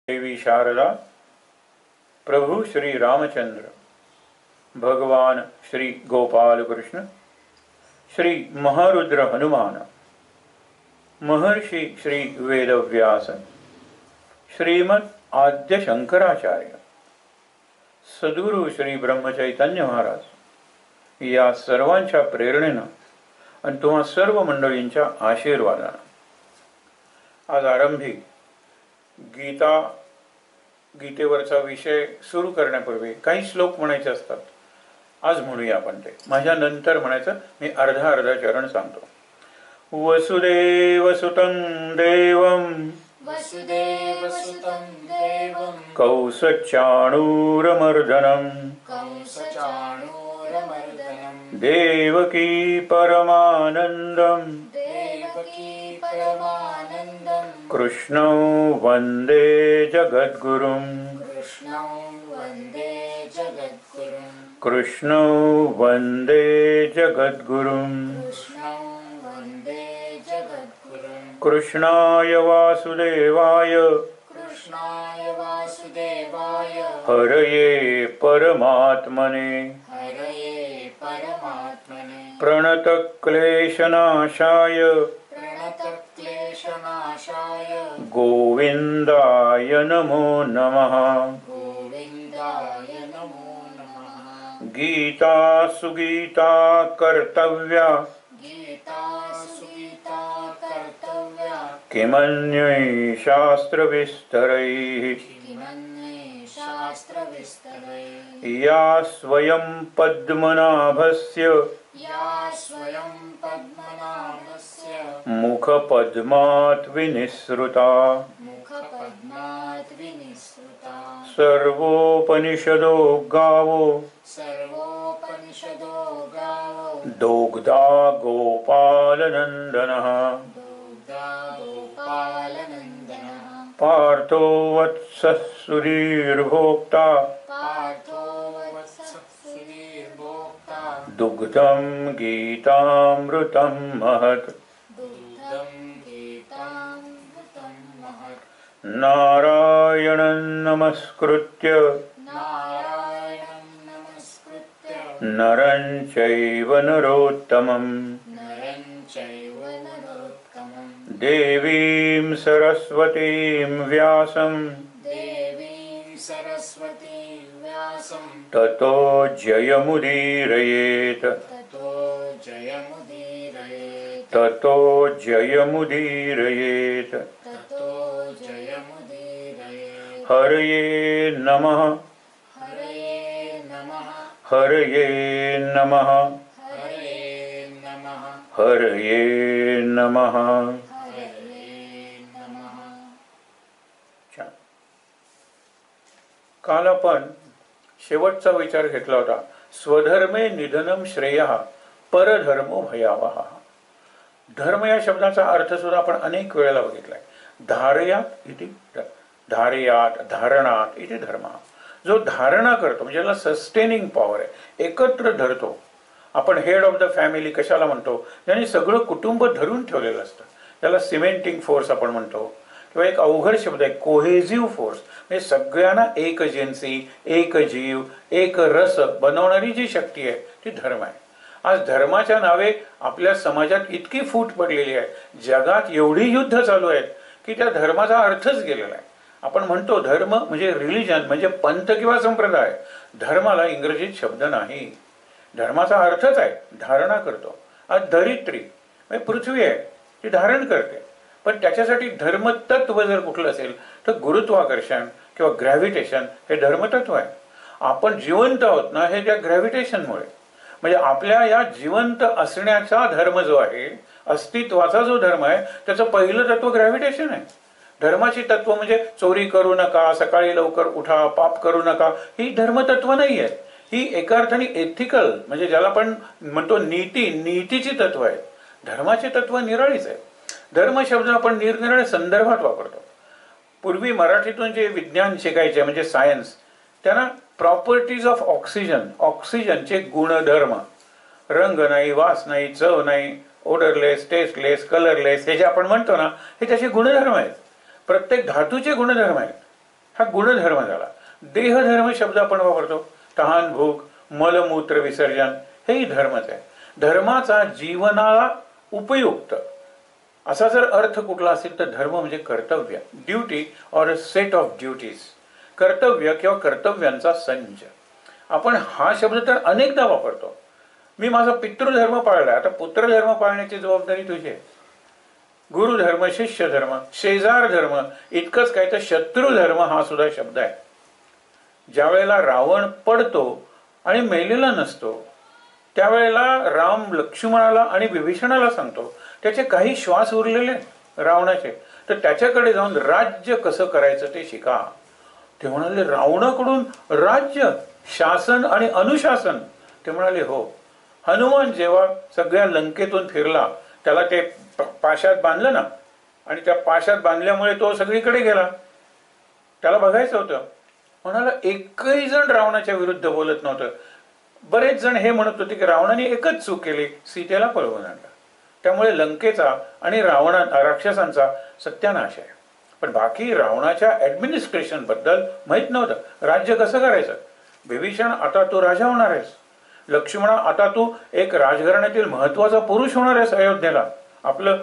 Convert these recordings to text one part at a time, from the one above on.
देवी शारदा, प्रभु श्री रामचंद्र, भगवान श्री गोपाल कृष्ण, श्री महारुद्र हनुमान, महर्षि श्री वेदव्यास, श्रीमद आद्य शंकराचार्य, सद्गुरु श्री ब्रह्मचैतन्य महाराज या सर्वांच्या प्रेरणेनं आणि तुम्हा सर्व मंडळींच्या आशीर्वादानं आज आरंभी गीतेवरचा विषय सुरू करण्यापूर्वी काही श्लोक म्हणायचे असतात. आज म्हणूया आपण ते. माझ्या नंतर म्हणायचं. मी अर्धा चरण सांगतो. वसुदेवसुतं देवं कौसचाणूरमर्दनं देवकी परमानन्दं कृष्णौ वन्दे जगद्गुरुं कृष्णौ वन्दे जगद्गुरुं कृष्णाय वासुदेवाय हरये परमात्मने प्रणतक्लेशनाशाय गोविंदाय नमो नमः. गीता सुगीता कर्तव्या किमन्यै शास्त्रविस्तरैः या स्वयं पद्मनाभस्य मुखपद्मात् विनिसृता सर्वोपनिषदो गावो दोग्धा गोपालनन्दनः पार्थो वत्सः सुधीर्भोक्ता दुग्धं गीतामृतं महत्. नारायणं नमस्कृत्य नरं चैव नरोत्तमं देवीं सरस्वतीं व्यासं ततो जयमुदीरयेत् ततो जयमुदीरयेत्. हरये नमः हरये नमः हरये नमः. काल आपण शेवटचा विचार घेतला होता. स्वधर्मे निधनम श्रेयः परधर्मो भयावह. धर्म या शब्दाचा अर्थ सुद्धा आपण अनेक वेळेला बघितलाय. धारयात इति धारयात धारणात इति धर्म. जो धारणा करतो म्हणजे ज्याला सस्टेनिंग पॉवर आहे, एकत्र धरतो. आपण हेड ऑफ द फॅमिली कशाला म्हणतो? ज्याने सगळं कुटुंब धरून ठेवलेलं असतं त्याला सिमेंटिंग फोर्स आपण म्हणतो. किंवा एक अवघड शब्द आहे कोहेझिव्ह फोर्स, म्हणजे सगळ्यांना एक एजन्सी, एक जीव, एक रस बनवणारी जी शक्ती आहे ती धर्म आहे. आज धर्माच्या नावे आपल्या समाजात इतकी फूट पडलेली आहे, जगात एवढी युद्ध चालू आहेत की त्या धर्माचा अर्थच गेलेला आहे. आपण म्हणतो धर्म म्हणजे रिलिजन, म्हणजे पंथ किंवा संप्रदाय. धर्माला इंग्रजीत शब्द नाही. धर्माचा अर्थच आहे धारणा करतो. आज धरित्री म्हणजे पृथ्वी आहे ती धारण करते. पण त्याच्यासाठी धर्मतत्व जर कुठलं असेल तर गुरुत्वाकर्षण किंवा ग्रॅव्हिटेशन हे धर्मतत्व आहे. आपण जिवंत आहोत ना हे त्या ग्रॅव्हिटेशनमुळे. म्हणजे आपल्या या जिवंत असण्याचा धर्म जो आहे, अस्तित्वाचा जो धर्म आहे, त्याचं पहिलं तत्व ग्रॅव्हिटेशन आहे. धर्माची तत्व म्हणजे चोरी करू नका, सकाळी लवकर उठा, पाप करू नका, ही धर्मतत्व नाही आहे. ही एका अर्थाने एथिकल म्हणजे ज्याला आपण म्हणतो नीतीची तत्व आहे. धर्माची तत्व निराळीच आहे. धर्म शब्द आपण निरनिराळ्या संदर्भात वापरतो. पूर्वी मराठीतून जे विज्ञान शिकायचे म्हणजे सायन्स, त्यांना प्रॉपर्टीज ऑफ ऑक्सिजन, ऑक्सिजनचे गुणधर्म, रंग नाही, वास नाही, चव नाही, ओडरलेस, टेस्टलेस, कलरलेस, हे जे आपण म्हणतो ना, हे त्याचे गुणधर्म आहेत. प्रत्येक धातूचे गुणधर्म आहेत. हा गुणधर्म झाला. देहधर्म शब्द आपण वापरतो. तहान, भूक, मलमूत्र विसर्जन हेही धर्मच आहे. धर्माचा जीवनाला उपयुक्त असा जर अर्थ कुठला असेल तर धर्म म्हणजे कर्तव्य, duty or a set of duties. कर्तव्य किंवा कर्तव्यांचा संच. आपण हा शब्द तर अनेकदा वापरतो. मी माझा पितृधर्म पाळला, आता पुत्रधर्म पाळण्याची जबाबदारी तुझी आहे. गुरुधर्म, शिष्य धर्म, शेजार धर्म, इतकंच काय तर शत्रुधर्म हा सुद्धा शब्द आहे. ज्या वेळेला रावण पडतो आणि मेलेला नसतो त्यावेळेला राम लक्ष्मणाला आणि विभीषणाला सांगतो त्याचे काही श्वास उरलेले रावणाचे, तर त्याच्याकडे जाऊन राज्य कसं करायचं ते शिका. ते म्हणाले रावणाकडून राज्य, शासन आणि अनुशासन. ते म्हणाले हो. हनुमान जेव्हा सगळ्या लंकेतून फिरला त्याला ते पाशात बांधलं ना, आणि त्या पाशात बांधल्यामुळे तो सगळीकडे गेला. त्याला बघायचं होतं. म्हणाला एकही जण रावणाच्या विरुद्ध बोलत नव्हतं. बरेच जण हे म्हणत होते की रावणाने एकच चूक केली, सीतेला पळवून आणला. त्यामुळे लंकेचा आणि राक्षसांचा सत्यानाश आहे. पण बाकी रावणाच्या ऍडमिनिस्ट्रेशन बद्दल माहित नव्हतं. राज्य कसं करायचं. विभीषण आता तू राजा होणार आहेस. लक्ष्मणा आता तू एक राजघराण्यातील महत्वाचा पुरुष होणार आहेस अयोध्येला. आपलं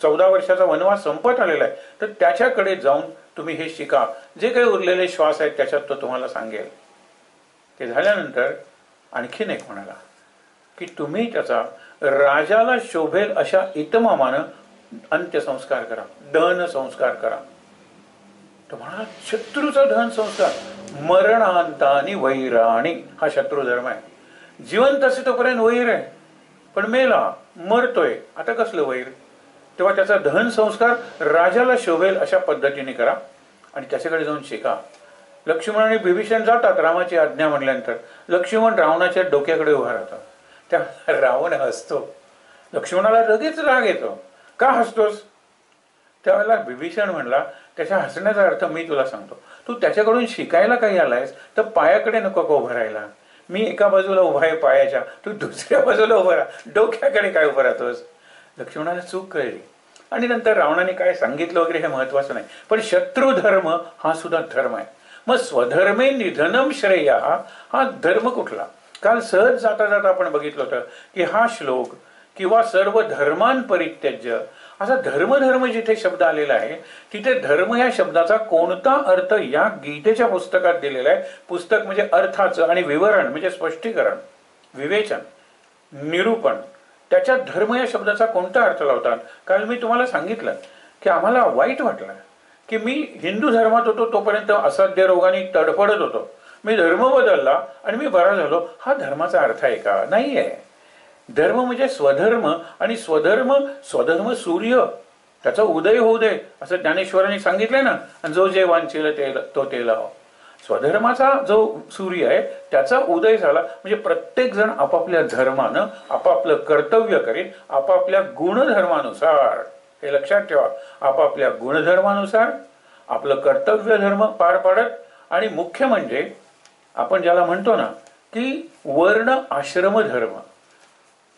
14 वर्षाचा वनवास संपत आलेला आहे, तर त्याच्याकडे जाऊन तुम्ही हे शिका. जे काही उरलेले श्वास आहेत त्याच्यात तो तुम्हाला सांगेल. ते झाल्यानंतर आणखीन एक म्हणाला की तुम्ही त्याचा राजाला शोभेल अशा इतमामानं अंत्यसंस्कार करा, दहन संस्कार करा. तो म्हणाला शत्रूचा दहन संस्कार. मरणांतानी वैराणी हा शत्रुधर्म आहे. जिवंत असे तोपर्यंत वैर आहे, पण मेला, मरतोय, आता कसलं वैर. तेव्हा त्याचा दहन संस्कार राजाला शोभेल अशा पद्धतीने करा आणि त्याच्याकडे जाऊन शिका. लक्ष्मण आणि विभीषण जातात रामाची आज्ञा म्हटल्यानंतर. लक्ष्मण रावणाच्या डोक्याकडे उभा राहतो. त्या रावण हसतो. लक्ष्मणाला लगेच राग येतो. का हसतोस. त्यावेळेला विभीषण म्हणला त्याच्या हसण्याचा अर्थ मी तुला सांगतो. तू त्याच्याकडून शिकायला काही आलायस तर पायाकडे नको का उभं राहायला. मी एका बाजूला उभा आहे पायाच्या, तू दुसऱ्या बाजूला उभा राहा, डोक्याकडे काय उभं राहतोस. लक्ष्मणाला चूक कळली आणि नंतर रावणाने काय सांगितलं वगैरे हे महत्वाचं नाही, पण शत्रुधर्म हा सुद्धा धर्म आहे. मग स्वधर्मे निधनम श्रेय हा धर्म कुठला. काल सहज जाता जाता आपण बघितलं होतं की हा श्लोक किंवा सर्व धर्मान परित्यज्य असा धर्म जिथे शब्द आलेला आहे तिथे धर्म या शब्दाचा कोणता अर्थ या गीतेच्या पुस्तकात दिलेला आहे. पुस्तक म्हणजे अर्थाचं आणि विवरण म्हणजे स्पष्टीकरण, विवेचन, निरूपण. त्याच्यात धर्म या शब्दाचा कोणता अर्थ लावतात. काल मी तुम्हाला सांगितलं की आम्हाला वाईट वाटलं की मी हिंदू धर्मात होतो तोपर्यंत असाध्य रोगाने तडफडत होतो. मी धर्म बदलला आणि मी बरा झालो. हा धर्माचा अर्थ आहे का. नाही आहे. धर्म म्हणजे स्वधर्म आणि स्वधर्म सूर्य, त्याचा उदय होऊ दे असं ज्ञानेश्वरांनी सांगितलंय ना. आणि जो जे वांछेल तो ते लाव. स्वधर्माचा जो सूर्य आहे त्याचा उदय झाला म्हणजे प्रत्येक जण आपापल्या धर्मानं आपापलं कर्तव्य करीत आपापल्या गुणधर्मानुसार, हे लक्षात ठेवा, आपापल्या गुणधर्मानुसार आपलं कर्तव्य धर्म पार पाडत. आणि मुख्य म्हणजे आपण ज्याला म्हणतो ना की वर्ण आश्रम धर्म.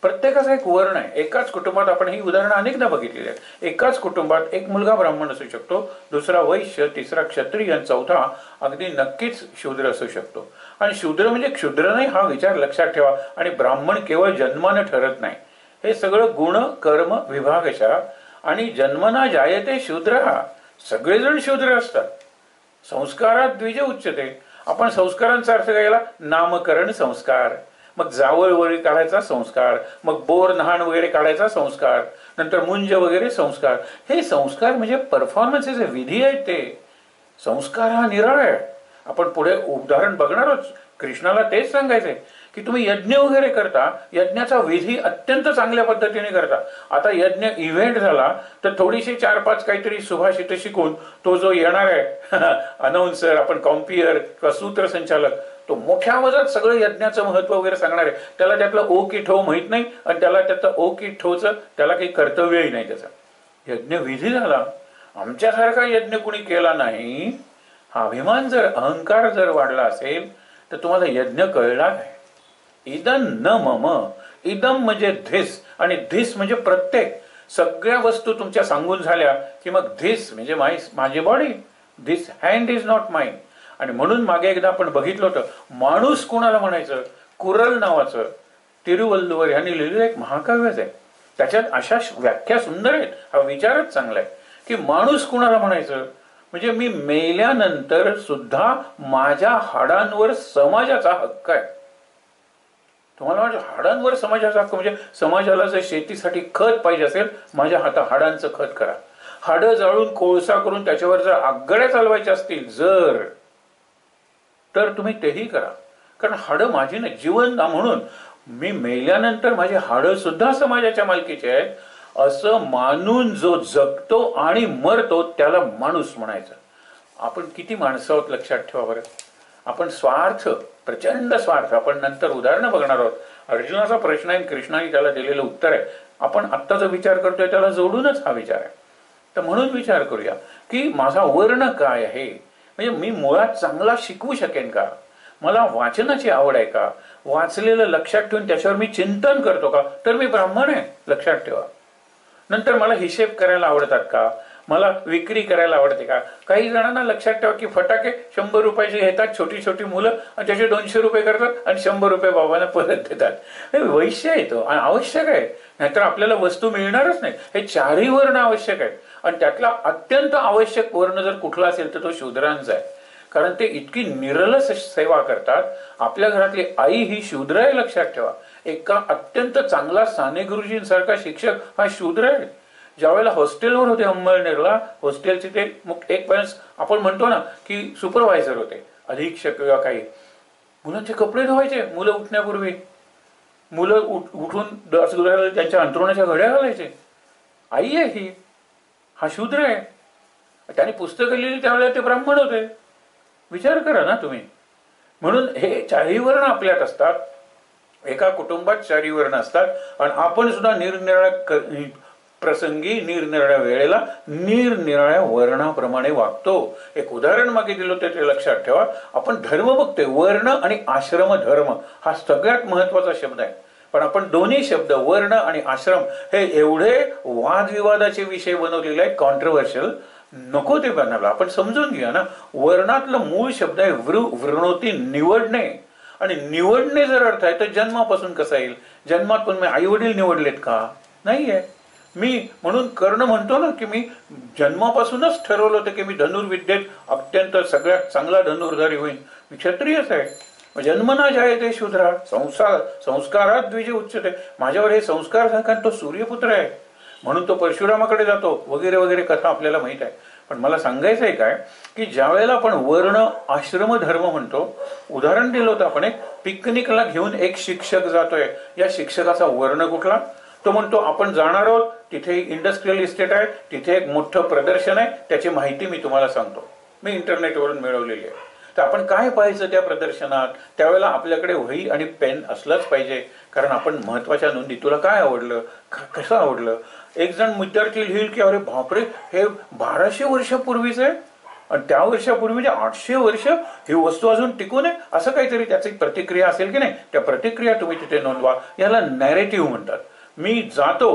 प्रत्येकाचा एक वर्ण आहे. एकाच कुटुंबात आपण ही उदाहरणं अनेकदा बघितलेली आहेत. एकाच कुटुंबात एक मुलगा ब्राह्मण असू शकतो, दुसरा वैश्य, तिसरा क्षत्रिय आणि चौथा अगदी नक्कीच शूद्र असू शकतो. आणि शूद्र म्हणजे क्षुद्र नाही हा विचार लक्षात ठेवा. आणि ब्राह्मण केवळ जन्मानं ठरत नाही. हे सगळं गुण कर्म विभागशः आणि जन्मना जायते शूद्र, सगळेजण शूद्र असतात. संस्कारात द्विज उच्चते. आपण संस्कारांचा अर्थ घ्यायला नामकरण संस्कार, मग जावळ वगैरे काढायचा संस्कार, मग बोर नहाण वगैरे काढायचा संस्कार, नंतर मुंज वगैरे संस्कार. हे संस्कार म्हणजे परफॉर्मन्सचे विधी आहेत. ते संस्कार हा निराळा आहे. आपण पुढे उदाहरण बघणार आहोत. कृष्णाला तेच सांगायचंय की तुम्ही यज्ञ वगैरे करता, यज्ञाचा विधी अत्यंत चांगल्या पद्धतीने करता. आता यज्ञ इव्हेंट झाला तर थोडीशी 4-5 काहीतरी सुभाषित शिकून तो जो येणार आहे अनाउन्सर, आपण कॉम्पियर किंवा सूत्रसंचालक, तो मोठ्या आवाजात सगळं यज्ञाचं महत्व वगैरे सांगणार आहे. त्याला त्यातलं ओ की ठो माहित नाही आणि त्याला त्याचं ओ की ठोचं त्याला काही कर्तव्यही नाही. त्याचा यज्ञ विधी झाला, आमच्यासारखा यज्ञ कुणी केला नाही, हा अभिमान जर अहंकार जर वाढला असेल तर तुम्हाला यज्ञ कळला नाही. इदं न मम, इदम म्हणजे धिस आणि धिस म्हणजे प्रत्येक. सगळ्या वस्तू तुमच्या सांगून झाल्या की मग धिस म्हणजे माझी body, this hand is not mine. आणि म्हणून मागे एकदा आपण बघितलं होतं, माणूस कोणाला म्हणायचं, कुरल नावाचं तिरुवल्लुवर यांनी लिहिलेलं एक महाकाव्यच आहे. त्याच्यात अशा व्याख्या सुंदर आहेत. हा विचारच चांगला आहे की माणूस कुणाला म्हणायचं, म्हणजे मी मेल्यानंतर सुद्धा माझ्या हाडांवर समाजाचा हक्क आहे. तुम्हाला माझ्या हाडांवर समाजाचा हक्क म्हणजे समाजाला जर शेतीसाठी खत पाहिजे असेल, माझ्या हाडांचं खत करा. हाडं जाळून कोळसा करून त्याच्यावर जर आगळ्या चालवायच्या असतील जर, तर तुम्ही तेही करा. कारण हाडं माझी नाही, जीवन म्हणून मी मेल्यानंतर माझी हाडं सुद्धा समाजाच्या मालकीची आहेत असं मानून जो जगतो आणि मरतो त्याला माणूस म्हणायचं. आपण किती माणसं आहोत लक्षात ठेवा बरं. आपण स्वार्थ, प्रचंड स्वार्थ. आपण नंतर उदाहरणं बघणार आहोत. अर्जुनाचा प्रश्न आहे, कृष्णाने त्याला दिलेलं उत्तर आहे. आपण आत्ता जो विचार करतोय त्याला जोडूनच हा विचार आहे. तर म्हणून विचार करूया की माझा वर्ण काय आहे, म्हणजे मी मुळात चांगला शिकवू शकेन का, मला वाचनाची आवड आहे का, वाचलेलं लक्षात ठेवून त्याच्यावर मी चिंतन करतो का, तर मी ब्राह्मण आहे लक्षात ठेवा. नंतर मला हिशेब करायला आवडतात का, मला विक्री करायला आवडते का. काही जणांना लक्षात ठेवा की फटाके 100 रुपयाचे घेतात छोटी छोटी मुलं आणि त्याचे 200 रुपये करतात आणि 100 रुपये बाबांना परत देतात. हे वैश्य येतो आणि आवश्यक आहे, नाहीतर आपल्याला वस्तू मिळणारच नाही. हे चारही वर्ण आवश्यक आहेत आणि त्यातला अत्यंत आवश्यक वर्ण जर कुठला असेल तर तो शूद्रांचा आहे. कारण ते इतकी निरलस सेवा करतात. आपल्या घरातली आई ही शूद्र आहे लक्षात ठेवा. एका अत्यंत चांगला साने गुरुजींसारखा शिक्षक हा शूद्र आहे. ज्यावेळेला हॉस्टेलवर होते अंमळनेरला, हॉस्टेलचे ते एक आपण म्हणतो ना की सुपरवायझर होते, अधीक्षक किंवा काही, मुलांचे कपडे धुवायचे मुलं उठण्यापूर्वी. मुलं उठून त्यांच्या अंथरुणाच्या घड्या घालायचे. आई आहे ही, हा शूद्र आहे. त्याने पुस्तकं लिहिली त्यावेळेला ते ब्राह्मण होते. विचार करा ना तुम्ही. म्हणून हे चारही वर्ण आपल्यात असतात. एका कुटुंबात चारही वर्ण असतात आणि आपण सुद्धा निरनिराळ्या प्रसंगी निरनिराळ्या वेळेला निरनिराळ्या वर्णाप्रमाणे वागतो. एक उदाहरण मागे दिलं होतं ते लक्षात ठेवा. आपण धर्म बघतोय, वर्ण आणि आश्रम धर्म हा सगळ्यात महत्वाचा शब्द आहे. पण आपण दोन्ही शब्द वर्ण आणि आश्रम हे एवढे वादविवादाचे विषय बनवलेले आहेत, कॉन्ट्रोवर्शियल, नको ते बनायला. आपण समजून घेऊया ना. वर्णातलं मूळ शब्द आहे वृणोती, निवडणे. आणि निवडणे जर अर्थ आहे तर जन्मापासून कसा येईल. जन्मात पण मी आई वडील निवडलेत का, नाहीये. मी म्हणून कर्ण म्हणतो ना की मी जन्मापासूनच ठरवलं होतं की मी धनुर्विद्येत अत्यंत सगळ्यात चांगला धनुर्धारी होईन. मी क्षत्रियच आहे. जन्मना जायते शूद्रा संस्कारात द्विज उच्चते. माझ्यावर हे संस्कार झाले कारण तो सूर्यपुत्र आहे म्हणून तो परशुरामाकडे जातो वगैरे वगैरे कथा आपल्याला माहित आहे. पण मला सांगायचं आहे काय की ज्या वेळेला आपण वर्ण आश्रम धर्म म्हणतो, उदाहरण दिलं होतं आपण, एक पिकनिकला घेऊन एक शिक्षक जातोय. या शिक्षकाचा वर्ण कुठला, तो म्हणतो आपण जाणार आहोत तिथे इंडस्ट्रियल इस्टेट आहे, तिथे एक मोठं प्रदर्शन आहे, त्याची माहिती मी तुम्हाला सांगतो, मी इंटरनेटवरून मिळवलेली आहे. तर आपण काय पाहायचं त्या प्रदर्शनात, त्यावेळेला आपल्याकडे वही आणि पेन असलंच पाहिजे. कारण आपण महत्वाच्या नोंदी, तुला काय आवडलं, कसं आवडलं. एक जण विद्यार्थी लिहिल की अरे बापरे हे 1200 वर्षापूर्वीच आहे आणि त्या वर्षापूर्वी म्हणजे 800 वर्ष ही वस्तू अजून टिकून आहे, असं काहीतरी त्याची प्रतिक्रिया असेल की नाही. त्या प्रतिक्रिया तुम्ही तिथे नोंदवा. याला नॅरेटिव्ह म्हणतात. मी जातो,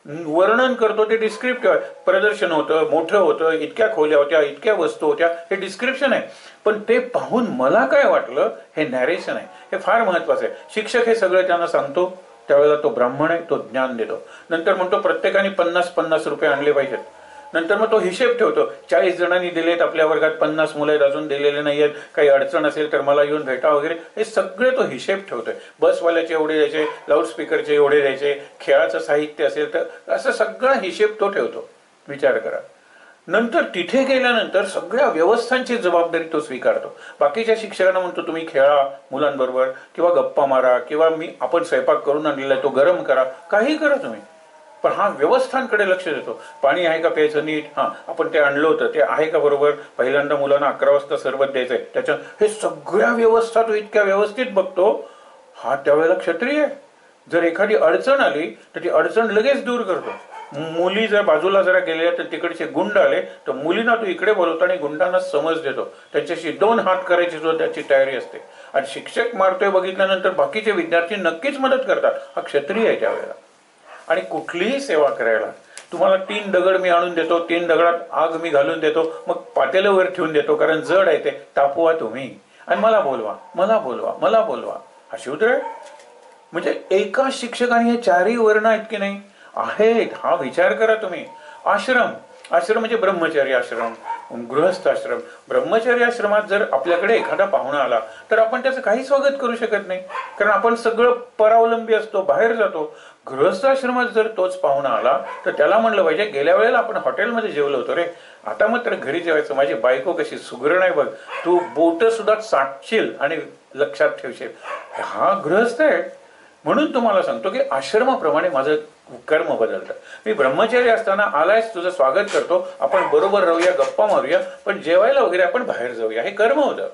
वर्णन करतो, ते डिस्क्रिप्टिव्ह आहे. प्रदर्शन होतं, मोठं होतं, इतक्या खोल्या होत्या, इतक्या वस्तू होत्या, हे डिस्क्रिप्शन आहे. पण ते पाहून मला काय वाटलं हे नॅरेशन आहे. हे फार महत्वाचं आहे. शिक्षक हे सगळं त्यांना सांगतो, त्यावेळेला तो ब्राह्मण आहे, तो ज्ञान देतो. नंतर म्हणतो प्रत्येकाने 50-50 रुपये आणले पाहिजेत. नंतर मग तो हिशेब ठेवतो, 40 जणांनी दिलेत, आपल्या वर्गात 50 मुलं आहेत अजून दिलेले नाही आहेत, काही अडचण असेल तर मला येऊन भेटा वगैरे, हे सगळे तो हिशेब ठेवतोय. बसवाल्याचे एवढे द्यायचे, लाऊडस्पीकरचे एवढे द्यायचे, खेळाचं साहित्य असेल तर असं सगळा हिशेब तो ठेवतो. विचार करा. नंतर तिथे गेल्यानंतर सगळ्या व्यवस्थांची जबाबदारी तो स्वीकारतो. बाकीच्या शिक्षकांना म्हणतो तुम्ही खेळा मुलांबरोबर किंवा गप्पा मारा किंवा आपण स्वयंपाक करून आणलेला आहे तो गरम करा, काही करा तुम्ही, पण हा व्यवस्थांकडे लक्ष देतो. पाणी आहे का प्यायचं नीट, हा आपण ते आणलं होतं ते आहे का बरोबर, पहिल्यांदा मुलांना 11 वाजता सरबत द्यायचंय, त्याच्यात हे सगळ्या व्यवस्था तो इतक्या व्यवस्थित बघतो. हा त्यावेळेला क्षत्रिय आहे. जर एखादी अडचण आली तर ती अडचण लगेच दूर करतो. मुली जर बाजूला जरा गेल्या तर तिकडचे गुंड आले तर मुलींना तो इकडे बोलवतो आणि गुंडांना समज देतो. त्यांच्याशी 2 हात करायची सुद्धा त्याची तयारी असते. आणि शिक्षक मारतोय बघितल्यानंतर बाकीचे विद्यार्थी नक्कीच मदत करतात. हा क्षत्रिय आहे त्यावेळेला. आणि कुठलीही सेवा करायला तुम्हाला 3 दगड मी आणून देतो, 3 दगडात आग मी घालून देतो, मग पातेलं वर ठेवून देतो, कारण जड आहे ते, तापवा तुम्ही आणि मला बोलवा, मला बोलवा, मला बोलवा. हा शूद्र आहे? म्हणजे एका शिक्षकाने हे 4ही वर्ण आहेत की नाही आहेत, हा विचार करा तुम्ही. आश्रम, आश्रम म्हणजे ब्रह्मचर्य आश्रम, गृहस्थ आश्रम. ब्रह्मचर्य आश्रमात जर आपल्याकडे एखादा पाहुणा आला तर आपण त्याचं काही स्वागत करू शकत नाही, कारण आपण सगळं परावलंबी असतो, बाहेर जातो. गृहस्थ आश्रमात जर तोच पाहुणा आला तर त्याला म्हणलं पाहिजे, गेल्या वेळेला आपण हॉटेलमध्ये जेवलो होतो रे, आता मात्र घरी जेवायचं, माझी बायको कशी सुगरण आहे बघ, तू बोट सुद्धा चाटशील आणि लक्षात ठेवशील. हा गृहस्थ आहे. म्हणून तुम्हाला सांगतो की आश्रमाप्रमाणे माझं कर्म बदलतं. मी ब्रह्मचारी असताना आलायस, तुझं स्वागत करतो, आपण बरोबर राहूया, गप्पा मारूया, पण जेवायला वगैरे आपण बाहेर जाऊया, हे कर्म होतं.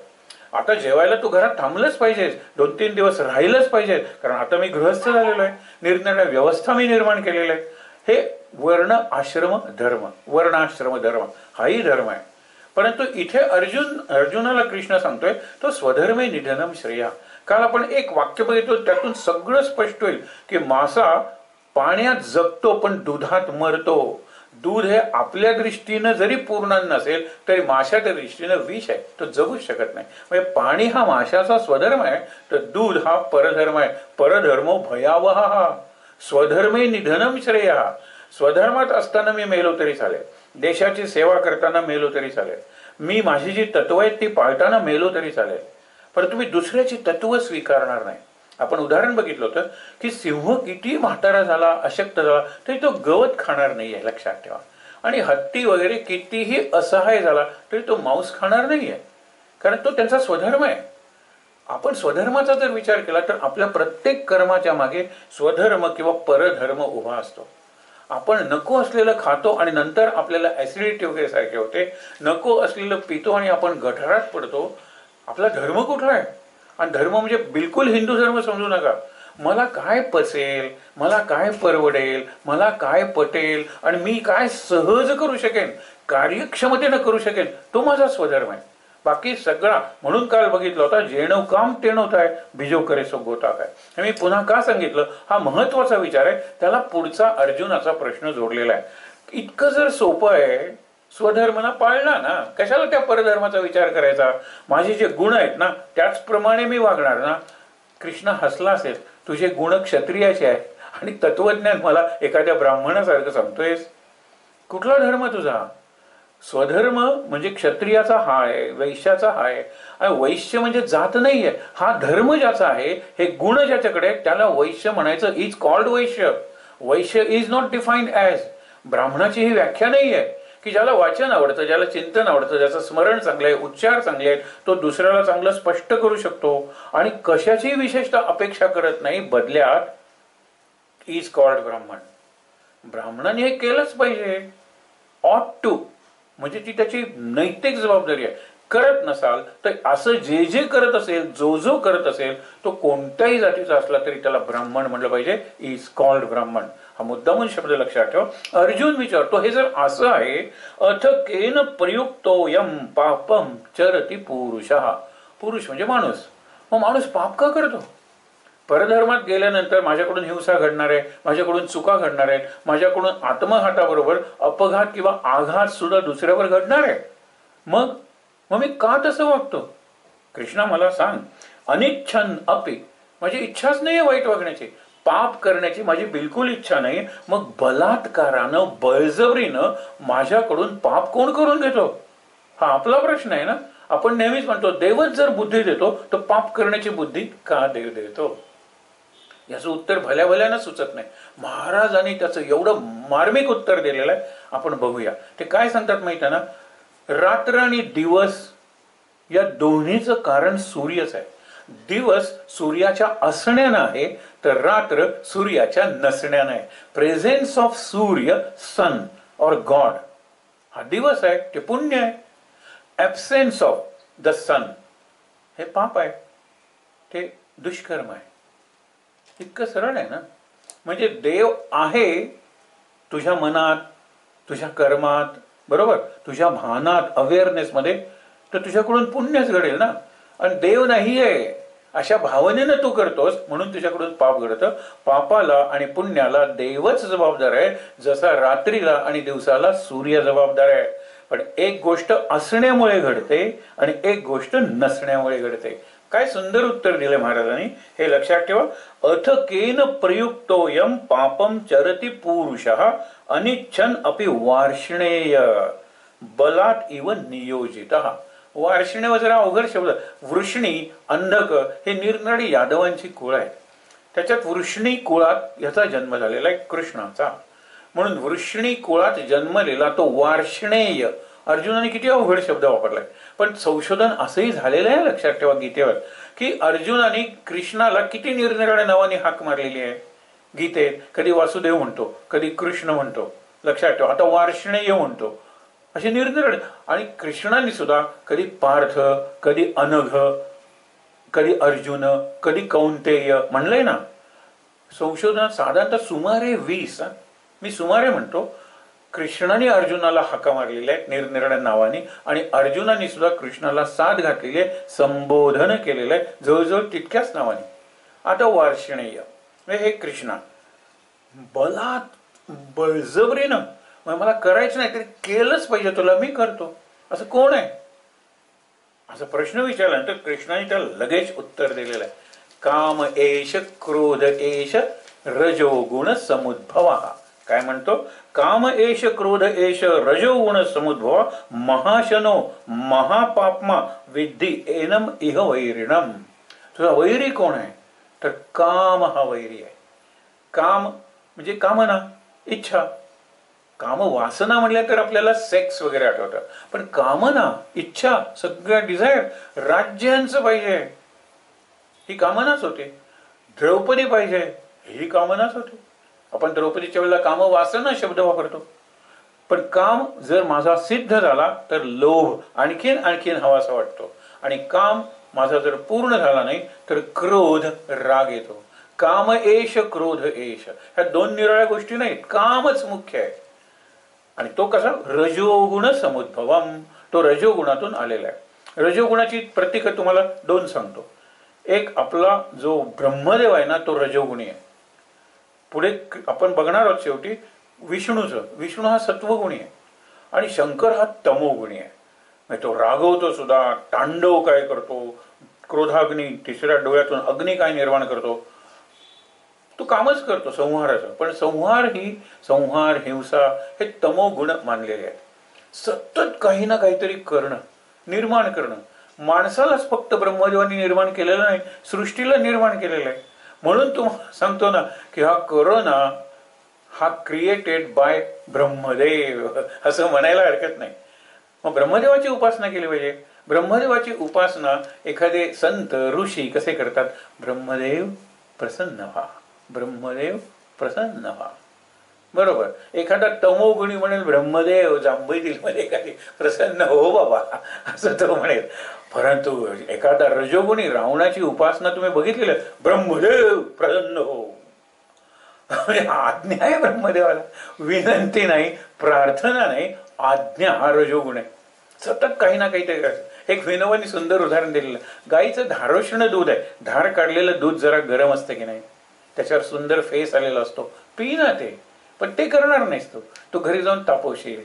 आता जेवायला तू घरात थांबलंच पाहिजेस, 2-3 दिवस राहिलंच पाहिजे, कारण आता मी गृहस्थ झालेलो आहे, निरनिराळ्या व्यवस्था मी निर्माण केलेल्या आहे. हे वर्ण आश्रम धर्म, वर्णाश्रम धर्म हाही धर्म आहे. परंतु इथे अर्जुनाला कृष्ण सांगतोय तो स्वधर्मे निधनम श्रेया. काल आपण एक वाक्य बघितलं, त्यातून सगळं स्पष्ट होईल की मासा पाण्यात जगतो पण दुधात मरतो. दूध हे आपल्या दृष्टीनं जरी पूर्ण नसेल तरी माशाच्या दृष्टीनं विष आहे, तो जगूच शकत नाही. म्हणजे पाणी हा माशाचा स्वधर्म आहे, तर दूध हा परधर्म आहे. परधर्मो भयावह, स्वधर्मे निधनम श्रेया. स्वधर्मात असताना मी मेलो तरी चालेल, देशाची सेवा करताना मेलो तरी चालेल, मी माझी जी तत्व आहेत ती पाळताना मेलो तरी चालेल, परंतु मी दुसऱ्याची तत्व स्वीकारणार नाही. आपण उदाहरण बघितलं होतं की सिंह किती म्हातारा झाला, अशक्त झाला, तरी तो गवत खाणार नाही आहे, लक्षात ठेवा. आणि हत्ती वगैरे कितीही असहाय झाला तरी तो मांस खाणार नाही आहे, कारण तो त्यांचा स्वधर्म आहे. आपण स्वधर्माचा जर विचार केला तर आपल्या प्रत्येक कर्माच्या मागे स्वधर्म किंवा परधर्म उभा असतो. आपण नको असलेलं खातो आणि नंतर आपल्याला ऍसिडिटी वगैरे सारखे होते, नको असलेलं पितो आणि आपण गटारात पडतो. आपला धर्म कुठला आहे? आणि धर्म म्हणजे बिलकुल हिंदू धर्म समजू नका. मला काय पचेल, मला काय परवडेल, मला काय पटेल आणि मी काय सहज करू शकेन, कार्यक्षमतेनं करू शकेन, तो माझा स्वधर्म आहे. बाकी सगळा, म्हणून काल बघितलं होता, जेणव काम तेणवत आहे, बिजो करे सो गोता काय. हे मी पुन्हा का सांगितलं, हा महत्वाचा विचार आहे, त्याला पुढचा अर्जुनाचा प्रश्न जोडलेला आहे. इतकं जर सोपं आहे, स्वधर्मना पाळला ना, कशाला त्या परधर्माचा विचार करायचा. माझे जे गुण आहेत ना त्याचप्रमाणे मी वागणार ना. कृष्ण हसला असेल, तुझे गुण क्षत्रियाचे आहेत आणि तत्वज्ञान मला एखाद्या ब्राह्मणासारखं सांगतोयस. कुठला धर्म तुझा? स्वधर्म म्हणजे क्षत्रियाचा हा आहे, वैश्याचा हा आहे. आणि वैश्य म्हणजे जात नाहीये, हा धर्म ज्याचा आहे, हे गुण ज्याच्याकडे, त्याला वैश्य म्हणायचं. Is called Vaishya. Vaishya is not defined as. ब्राह्मणाची ही व्याख्या नाही आहे की ज्याला वाचन आवडतं, ज्याला चिंतन आवडतं, ज्याचं स्मरण चांगलं आहे, उच्चार चांगले आहेत, तो दुसऱ्याला चांगलं स्पष्ट करू शकतो आणि कशाची विशेषतः अपेक्षा करत नाही, बदल्यात इज कॉल्ड ब्राह्मण. ब्राह्मणाने हे केलंच पाहिजे. ऑट टू म्हणजे ती त्याची नैतिक जबाबदारी आहे. करत नसाल तर असं जे जे करत असेल, जो जो करत असेल, तो कोणत्याही जातीचा असला तरी त्याला ब्राह्मण म्हणलं पाहिजे. इज कॉल्ड ब्राह्मण. हा मुद्दामून शब्द लक्षात ठेवा. अर्जुन विचारतो, हे जर असं आहे, अथ केन प्रयुक्तो यम पापम चरति पुरुषः. पुरुष म्हणजे माणूस. मग माणूस पाप का करतो? परधर्मात गेल्यानंतर माझ्याकडून हिंसा घडणार आहे, माझ्याकडून चुका घडणार आहेत, माझ्याकडून आत्मघाताबरोबर अपघात किंवा आघात सुद्धा दुसऱ्यावर घडणार आहे. मग मी का तसं वागतो? कृष्णा मला सांग. अनिच्छन अपि, माझी इच्छाच नाहीये वाईट वागण्याची, पाप करण्याची माझी बिलकुल इच्छा नाही. मग बलात्कारानं, बळजबरीनं माझ्याकडून पाप कोण करून घेतो? हा आपला प्रश्न आहे ना. आपण नेहमीच म्हणतो देवच जर बुद्धी देतो तर पाप करण्याची बुद्धी का देव देतो? याचं उत्तर भल्या भल्यानं सुचत नाही. महाराजांनी त्याचं एवढं मार्मिक उत्तर दिलेलं आहे, आपण बघूया. ते काय सांगतात माहिती आहे ना, रात्र आणि दिवस या दोन्हीचं कारण सूर्यच आहे. दिवस सूर्याच्या असण्यानं आहे, तर रात्र सूर्याच्या नसण्यानं आहे. प्रेझेन्स ऑफ सूर्य, सन और गॉड, हा दिवस आहे, ते पुण्य आहे. ॲब्सेन्स ऑफ द सन हे पाप आहे, ते दुष्कर्म आहे. इतकं सरळ आहे ना. म्हणजे देव आहे तुझ्या मनात, तुझ्या कर्मात, बरोबर, तुझ्या भानात, अवेअरनेस मध्ये, तर तुझ्याकडून पुण्यच घडेल ना. आणि देव नाही आहे अशा भावनेनं तू करतोस म्हणून तुझ्याकडून पाप घडतं. पापाला आणि पुण्याला देवच जबाबदार आहे, जसा रात्रीला आणि दिवसाला सूर्य जबाबदार आहे. पण एक गोष्ट असण्यामुळे घडते आणि एक गोष्ट नसण्यामुळे घडते. काय सुंदर उत्तर दिले महाराजांनी, हे लक्षात ठेवा. अथ केन प्रयुक्तोयम पापम चरती पुरुषः अनिच्छन अपि वार्ष्णेय बलात् इव नियोजितः. वार्ष्णेय जरा अवघड शब्द. वृष्णी, अंधक हे निरनिराळी यादवांची कुळ आहेत. त्याच्यात वृष्णी कुळात याचा जन्म झालेला आहे कृष्णाचा, म्हणून वृष्णी कुळात जन्मलेला तो वार्ष्णेय. अर्जुनाने किती अवघड शब्द वापरलाय, पण संशोधन असंही झालेलं आहे लक्षात ठेवा गीतेवर, की अर्जुनाने कृष्णाला किती निरनिराळ्या नावाने हाक मारलेली आहे गीतेत. कधी वासुदेव म्हणतो, कधी कृष्ण म्हणतो, लक्षात ठेवा. आता वार्ष्णेय म्हणतो, असे निरनिराळे. आणि कृष्णाने सुद्धा कधी पार्थ, कधी अनघ, कधी अर्जुन, कधी कौंतेय म्हणलंय ना. संशोधनात साधारणतः सुमारे 20, मी सुमारे म्हणतो, कृष्णाने अर्जुनाला हाका मारलेल्या आहेत निरनिराळ्या नावाने, आणि अर्जुनाने सुद्धा कृष्णाला साथ घातलेली आहे, संबोधन केलेलं आहे जवळजवळ तितक्याच नावाने. आता वार्ष्णेय हे कृष्णा बलात्, बळजबरीनं, मला करायचं नाही तरी केलंच पाहिजे, तुला मी करतो, असं कोण आहे, असा प्रश्न विचारल्यानंतर कृष्णाने त्याला लगेच उत्तर दिलेलं आहे. काम एष क्रोध एष रजोगुण समुद्भवा. काय म्हणतो? काम एष क्रोध एष रजोगुण समुद्भवा महाशनो महापापमा विद्धी एनम इह वैरिणम. तुझा वैरी कोण आहे? तर काम हा वैरी आहे. काम म्हणजे कामना, इच्छा. काम वासना म्हणल्या तर आपल्याला सेक्स वगैरे आठवतं, पण कामना, इच्छा, सगळ्या डिझायर, राज्यांचं पाहिजे ही कामनाच होते. द्रौपदी पाहिजे ही कामनाच होते. आपण द्रौपदीच्या वेळेला काम वासना शब्द वापरतो, पण काम जर माझा सिद्ध झाला तर लोभ आणखीन आणखीन हवासा वाटतो, आणि काम माझा जर पूर्ण झाला नाही तर क्रोध, राग येतो. काम एष क्रोध एष, ह्या दोन निराळ्या गोष्टी नाहीत, कामच मुख्य आहे. आणि तो कसा? रजोगुण समुद्भवम, तो रजोगुणातून आलेला आहे. रजोगुणाची प्रतीक तुम्हाला दोन सांगतो. एक आपला जो ब्रह्मदेव आहे ना, तो रजोगुणी आहे. पुढे आपण बघणार आहोत शेवटी विष्णूचं. विष्णू हा सत्वगुणी आहे आणि शंकर हा तमोगुणी आहे. तो रागवतो सुद्धा, तांडव काय करतो, क्रोधाग्नी, तिसऱ्या डोळ्यातून अग्नी काय निर्माण करतो, तो कामच करतो संहाराचं. पण संहार, हिंसा हे तमोगुण मानलेले आहेत. सतत काही ना काहीतरी करणं, निर्माण करणं. माणसालाच फक्त ब्रह्मदेवानी निर्माण केलेलं नाही, सृष्टीला निर्माण केलेलं आहे. म्हणून तुम्हाला सांगतो ना की हा कोरोना हा क्रिएटेड बाय ब्रह्मदेव, असं म्हणायला हरकत नाही. मग ब्रह्मदेवाची उपासना केली पाहिजे. ब्रह्मदेवाची उपासना एखादे संत ऋषी कसे करतात? ब्रह्मदेव प्रसन्न व्हा, ब्रह्मदेव प्रसन्न व्हा. बरोबर. एखादा तमोगुणी म्हणेल ब्रह्मदेव जांभईतील मध्ये एखादी प्रसन्न हो बाबा, असं तो म्हणेल. परंतु एखादा रजोगुणी, रावणाची उपासना तुम्ही बघितलेलं, ब्रह्मदेव प्रसन्न हो, आज्ञा आहे ब्रह्मदेवाला, विनंती नाही, प्रार्थना नाही, आज्ञा. हा रजोगुण आहे. सतत काही ना काहीतरी. एक विनोबांनी सुंदर उदाहरण दिलेलं, गाईचं धारोष्ण दूध आहे, धार काढलेलं दूध जरा गरम असतं की नाही, त्याच्यावर सुंदर फेस आलेला असतो, पी ना ते. पण ते करणार नाहीस तू घरी जाऊन तापवशील,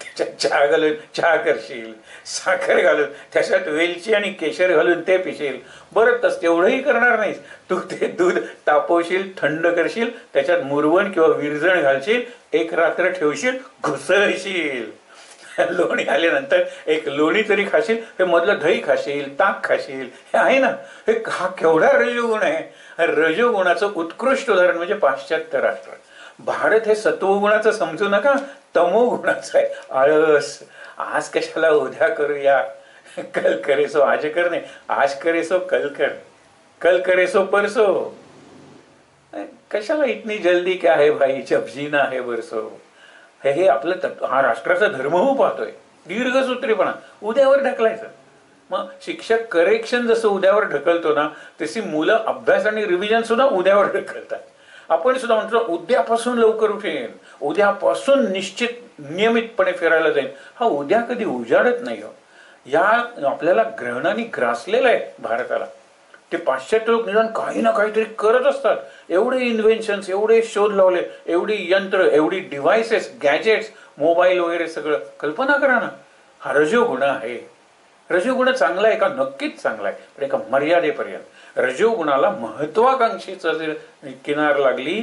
त्याच्यात चहा घालून चहा करशील, साखर घालून त्याच्यात वेलची आणि केशर घालून ते पिशील. बरं, तस तेवढंही करणार नाहीस, तू ते दूध तापवशील, थंड करशील, त्याच्यात मुरवण किंवा विरजण घालशील, एक रात्र ठेवशील, घुसळशील. लोणी आल्यानंतर एक लोणी तरी खाशील, हे मधलं दही खाशील, ताक खाशील. हे आहे ना, हे हा केवढा रजोगुण आहे. रजोगुणाचं उत्कृष्ट उदाहरण म्हणजे पाश्चात्य राष्ट्र. भारत हे सत्वगुणाचं समजू नका, तमोगुणाचं आहे. आळस, आज कशाला उद्या करूया, कल करे सो आज कर, नाही आज करे सो कल कर, कल करे सो परसो. कशाला इतनी जल्दी क्या है भाई, जब जीना है बरसो. हे आपलं हा राष्ट्राचा धर्म हो पाहतोय, दीर्घसूत्रीपणा, उद्यावर ढकलायचं. मग शिक्षक करेक्शन जसं उद्यावर ढकलतो ना, तशी मुलं अभ्यास आणि रिव्हिजन सुद्धा उद्यावर ढकलतात. आपण सुद्धा म्हणतो उद्यापासून लवकर उठेन, उद्यापासून निश्चित नियमितपणे फिरायला जाईल. हा उद्या कधी उजाडत नाही हो. या आपल्याला ग्रहणाने ग्रासलेला आहे भारताला. ते पाश्चात्य लोक निदान काही ना काहीतरी करत असतात. एवढे इन्व्हेन्शन्स, एवढे शोध लावले, एवढी यंत्र, एवढी डिव्हायसेस, गॅजेट्स, मोबाईल वगैरे सगळं. कल्पना करा ना, हा रजोगुण आहे. रजोगुण चांगला आहे का? नक्कीच चांगला आहे, पण एका मर्यादेपर्यंत. रजोगुणाला महत्वाकांक्षीचं जर किनार लागली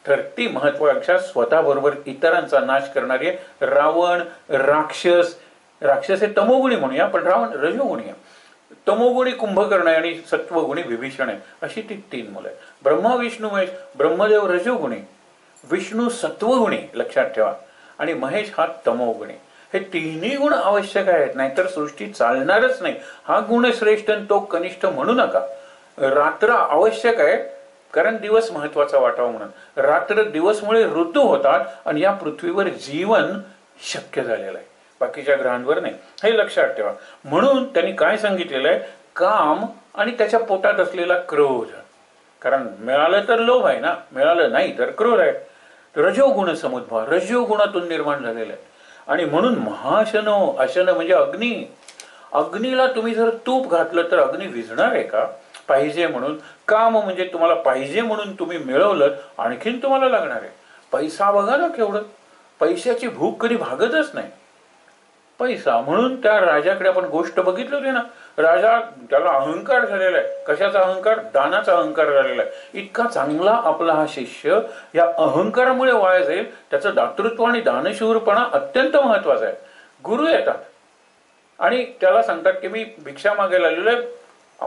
तर ती महत्वाकांक्षा स्वतःबरोबर इतरांचा नाश करणारी आहे. रावण, राक्षस, राक्षस हे तमोगुणी म्हणूया, पण रावण रजोगुणी आहे. तमोगुणी कुंभकर्ण आहे आणि सत्वगुणी विभीषण आहे, अशी ती 3 मुलं आहेत. ब्रह्मा विष्णू महेश. ब्रह्मदेव रजोगुणी, विष्णू सत्वगुणी, लक्षात ठेवा, आणि महेश हा तमोगुणी. हे तिन्ही गुण आवश्यक आहेत, नाहीतर सृष्टी चालणारच नाही. हा गुण श्रेष्ठ आणि तो कनिष्ठ म्हणू नका. रात्र आवश्यक आहे, कारण दिवस महत्वाचा वाटावा म्हणून. रात्र दिवसमुळे ऋतू होतात आणि या पृथ्वीवर जीवन शक्य झालेलं आहे, बाकीच्या ग्रहांवर नाही. हे लक्षात ठेवा. म्हणून त्यांनी काय सांगितलेलं आहे? काम आणि त्याच्या पोटात असलेला क्रोध. कारण मिळालं तर लोभ आहे ना, मिळालं नाही तर क्रोध आहे. रजोगुण समुद्भव, रजोगुणातून निर्माण झालेलं आहे. आणि म्हणून महाशनो, अशन म्हणजे अग्नी. अग्नीला तुम्ही जर तूप घातलं तर अग्नी विझणार आहे का? पाहिजे म्हणून. काम म्हणजे तुम्हाला पाहिजे म्हणून तुम्ही मिळवलं, आणखीन तुम्हाला लागणार आहे. पैसा बघा ना केवढं, पैशाची भूक कधी भागतच नाही. पैसा. म्हणून त्या राजाकडे आपण गोष्ट बघितली होती ना, राजा, त्याला अहंकार झालेला आहे. कशाचा अहंकार? दानाचा अहंकार झालेला आहे. इतका चांगला आपला हा शिष्य या अहंकारामुळे वाया जाईल. त्याचं दातृत्व आणि दानशूरपणा अत्यंत महत्वाचा आहे. गुरु येतात आणि त्याला सांगतात की मी भिक्षा मागायला आलेलो आहे.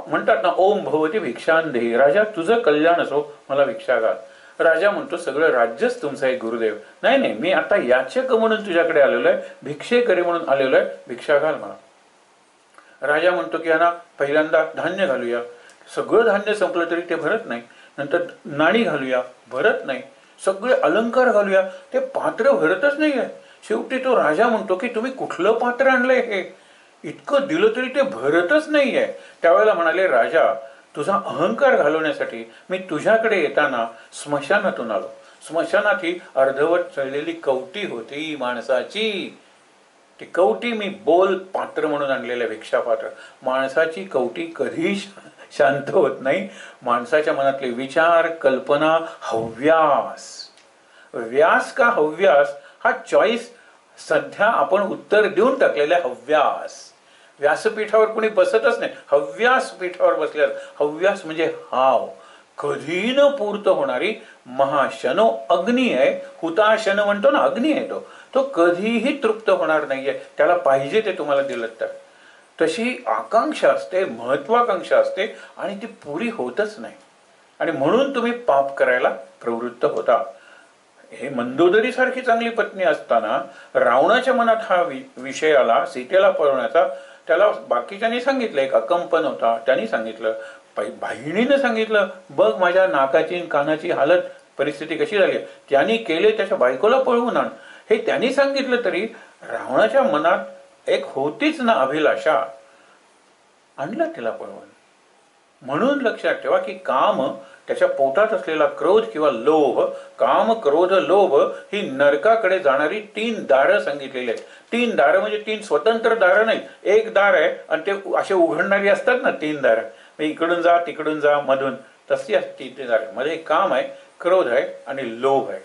म्हणतात ना, ओम भगवती भिक्षांदेही, राजा तुझं कल्याण असो, मला भिक्षा घाल. राजा म्हणतो सगळं राज्यच तुमचं आहे गुरुदेव. नाही नाही, मी आता याचक म्हणून तुझ्याकडे आलेलो आहे, भिक्षेकरी म्हणून आलेलो आहे, भिक्षा घाल मला. राजा म्हणतो की ना, पहिल्यांदा धान्य घालूया. सगळं धान्य संपलं तरी ते भरत नाही. नंतर नाणी घालूया, भरत नाही. सगळे अलंकार घालूया, ते पात्र भरतच नाही आहे. शेवटी तो राजा म्हणतो की तुम्ही कुठलं पात्र आणलंय? हे इतकं दिलं तरी ते भरतच नाही आहे. त्यावेळेला म्हणाले, राजा तुझा अहंकार घालवण्यासाठी मी तुझ्याकडे येताना स्मशानातून आलो. स्मशानात ही अर्धवट चढलेली कवटी होती माणसाची. ती कवटी मी बोल पात्र म्हणून आणलेलं भिक्षापात्र. माणसाची कवटी कधी शांत होत नाही. माणसाच्या मनातले विचार, कल्पना, हव्यास. व्यास का हव्यास हा चॉईस सध्या आपण उत्तर देऊन टाकलेला हव्यास. व्यासपीठावर कुणी बसतच नाही, हव्यास पीठावर बसल्या. हव्यास म्हणजे हाव, कधी न पूर्त होणारी महाशनो अग्नी आहे. हुताशन म्हणतो ना, अग्नी आहे तो. तो कधीही तृप्त होणार नाहीये, त्याला पाहिजे ते तुम्हाला दिलं तर. तशी आकांक्षा असते, महत्वाकांक्षा असते आणि ती पुरी होतच नाही. आणि म्हणून तुम्ही पाप करायला प्रवृत्त होता. हे मंदोदरी सारखी चांगली पत्नी असताना रावणाच्या मनात हा विषय आला सीतेला पळवण्याचा. त्याला बाकीच्यांनी सांगितलं, एक अकंपन होता, त्यांनी सांगितलं, बहिणीने सांगितलं, बघ माझ्या नाकाची कानाची हालत परिस्थिती कशी झाली. त्यांनी केले, त्याच्या बायकोला पळवून आण, हे त्यांनी सांगितलं तरी रावणाच्या मनात एक होतीच ना अभिलाषा, आणलं तिला पळवून. म्हणून लक्षात ठेवा की काम, त्याच्या पोटात असलेला क्रोध किंवा लोभ, काम, क्रोध, लोभ ही नरकाकडे जाणारी 3 दारं सांगितलेली आहेत. 3 दारं म्हणजे 3 स्वतंत्र दारं नाही. एक दार आहे आणि ते असे उघडणारी असतात ना 3 दारं, इकडून जा तिकडून जा मधून, तशी असते 3 दारं. मध्ये काम आहे, क्रोध आहे आणि लोभ आहे.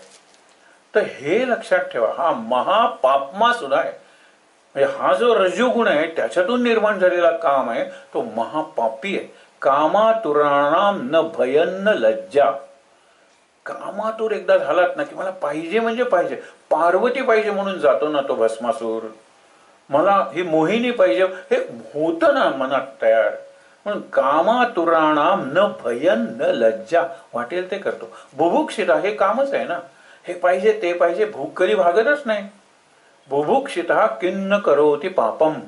तर हे लक्षात ठेवा, हा महापापमा सुद्धा आहे. म्हणजे हा जो रजोगुण आहे त्याच्यातून निर्माण झालेला काम आहे तो महापापी आहे. कामातुराणाम न भयन लज्जा. कामातूर एकदा झालात ना की मला पाहिजे म्हणजे पाहिजे, पार्वती पाहिजे म्हणून जातो ना तो भस्मासूर, मला ही मोहिनी पाहिजे, हे होतं ना मनात तयार. म्हणून कामातुराणाम न भयन न लज्जा, वाटेल ते करतो. बुभुक्षिता हे कामच आहे ना, हे पाहिजे ते पाहिजे, भूक कधी भागतच नाही. बुभुक्षिता किन्न करोति पापम,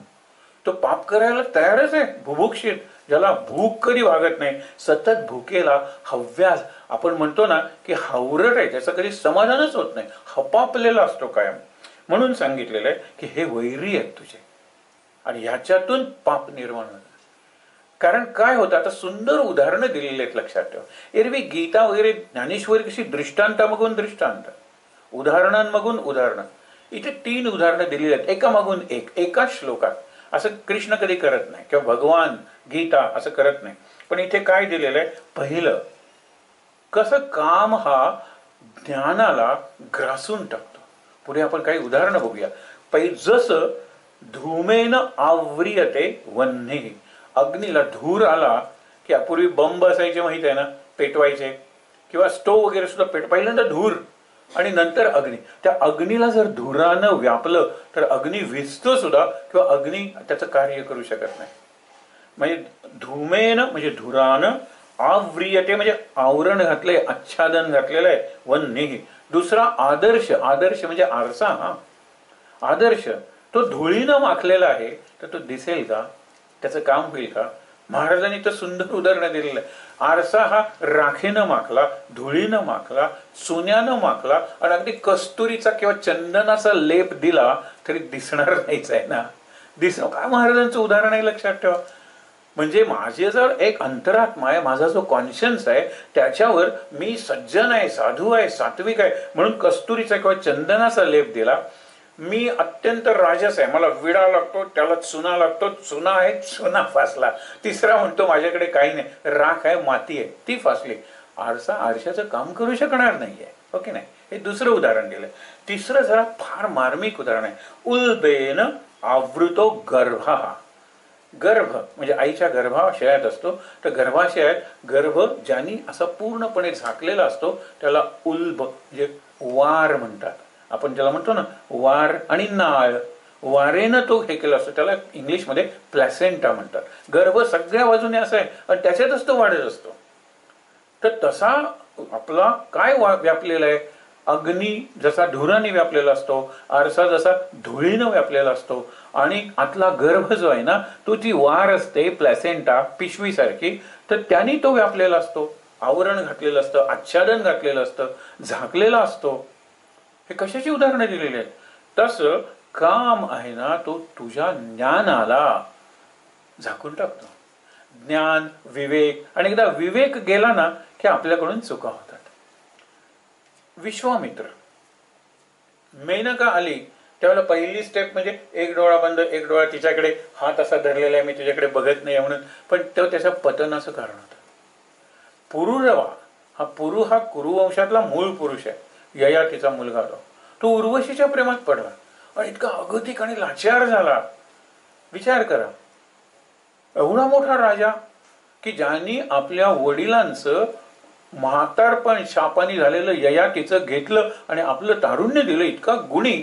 तो पाप करायला तयारच आहे. बुभुक्षित, ज्याला भूक कधी भागत नाही, सतत भुकेला हव्यास, आपण म्हणतो ना की हावरट आहे, त्याचं कधी समाधानच होत नाही, हपापलेला असतो कायम. म्हणून सांगितलेलं आहे की हे वैरी आहेत तुझे, आणि ह्याच्यातून पाप निर्माण होतं. कारण काय होतं, आता सुंदर उदाहरणं दिलेली आहेत, लक्षात ठेवा. एरवी गीता वगैरे ज्ञानेश्वरी कशी दृष्टांतामागून दृष्टांत, उदाहरणांमागून उदाहरणं. इथे 3 उदाहरणं दिलेली आहेत, एकामागून एक, एकाच श्लोकात. असं कृष्ण कधी करत नाही किंवा भगवान गीता असं करत नाही. पण इथे काय दिलेलं आहे? पहिलं कसं काम हा ज्ञानाला ग्रासून टाकतो. पुढे आपण काही उदाहरणं बघूया. जसं धूमेन आव्रियते वह्नी, अग्नीला धूर आला की पूर्वी बंब असायचे माहित आहे ना, पेटवायचे, किंवा स्टोव वगैरे सुद्धा पहिल्यांदा धूर आणि नंतर अग्नी. त्या अग्नीला जर धुरानं व्यापलं तर अग्नी विझतो सुद्धा, किंवा अग्नी त्याचं कार्य करू शकत नाही. म्हणजे धूमेन म्हणजे धुरानं, आव्रियते म्हणजे आवरण घातलंय, आच्छादन घातलेलं आहे, वह्नी. दुसरा आदर्श, आदर्श म्हणजे आरसा. हा आदर्श तो धुळीनं माखलेला आहे, तर तो दिसेल का? त्याचं काम होईल का? महाराजांनी तर सुंदर उदाहरण दिलेलं आहे. आरसा हा राखेनं माखला, धुळीनं माखला, सोन्यानं माखला, आणि अगदी कस्तुरीचा किंवा चंदनाचा लेप दिला तरी दिसणार नाहीच आहे ना. काय महाराजांचं उदाहरण आहे, लक्षात ठेवा. म्हणजे माझे जर एक अंतरात्मा आहे, माझा जो कॉन्शियन्स आहे, त्याच्यावर मी सज्जन आहे, साधू आहे, सात्विक आहे म्हणून कस्तुरीचा किंवा चंदनाचा लेप दिला. मी अत्यंत राजस आहे, मला विडा लागतो, त्याला चुना लागतो, चुना आहे, चुना फासला. तिसरा म्हणतो माझ्याकडे काही नाही, राख आहे, माती आहे, ती फासली. आरसा आरशाचं काम करू शकणार नाहीये. ओके नाही, हे दुसरं उदाहरण दिलंय. तिसरं जरा फार मार्मिक उदाहरण आहे. उल्बेन आवृतो गर्भा. गर्भ म्हणजे आईच्या गर्भाशयात असतो, तर गर्भाशयात गर्भ ज्यांनी असा पूर्णपणे झाकलेला असतो त्याला उल्ब म्हणजे वार म्हणतात. आपण त्याला म्हणतो ना वार आणि नाळ, वारेनं तो हे केला असतो, त्याला इंग्लिशमध्ये प्लॅसेंटा म्हणतात. गर्भ सगळ्या बाजूने असा आहे आणि त्याच्यातच तो वाढत असतो. तर तसा आपला काय व्यापलेला आहे? अग्नी जसा धुराने व्यापलेला असतो, आरसा जसा धुळीनं व्यापलेला असतो, आणि आतला गर्भ जो आहे ना तो ती वार असते, प्लॅसेंटा, पिशवीसारखी, तर त्यांनी तो व्यापलेला असतो, आवरण घातलेलं असतं, आच्छादन घातलेलं असतं, झाकलेला असतो. हे कशाची उदाहरणं दिलेली आहेत? तसं काम आहे ना तो तुझ्या ज्ञानाला झाकून टाकतो. ज्ञान, विवेक, आणि एकदा विवेक गेला ना की आपल्याकडून चुका होतात. विश्वामित्र, मेनका आली त्यावेळेला पहिली स्टेप म्हणजे एक डोळा बंद, एक डोळा तिच्याकडे, हात असा धरलेला आहे, मी तुझ्याकडे बघत नाही म्हणून. पण तो त्याच्या पतनाचं कारण होतं. पुरुरवा हा पुरु हा कुरुवंशातला मूळ पुरुष आहे, ययातीचा मुलगा. तो उर्वशीच्या प्रेमात पडला आणि इतका अगतिक आणि लाचार झाला. विचार करा, एवढा मोठा राजा की ज्यांनी आपल्या वडिलांचं म्हातारपण शापानी झालेलं ययातीचं घेतलं आणि आपलं तारुण्य दिलं, इतका गुणी,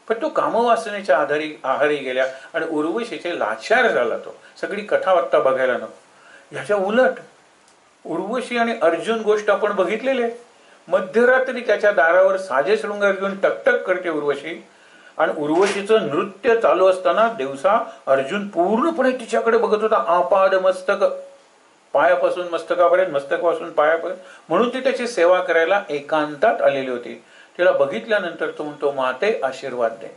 पण तो कामवासनेच्या आहारी गेल्या आणि उर्वशीचे लाचार झाला. तो सगळी कथावार्ता बघायला नको. ह्याच्या उलट उर्वशी आणि अर्जुन गोष्ट आपण बघितलेली आहे. मध्यरात्री त्याच्या दारावर साजे शृंगार घेऊन टकटक करते उर्वशी, आणि उर्वशीचं नृत्य चालू असताना दिवसा अर्जुन पूर्णपणे तिच्याकडे बघत होता, आपाद मस्तक, पायापासून मस्तकापर्यंत, मस्तकापासून पायापर्यंत, म्हणून ती त्याची सेवा करायला एकांतात आलेली होती. तिला बघितल्यानंतर तो म्हणतो, माते आशीर्वाद दे.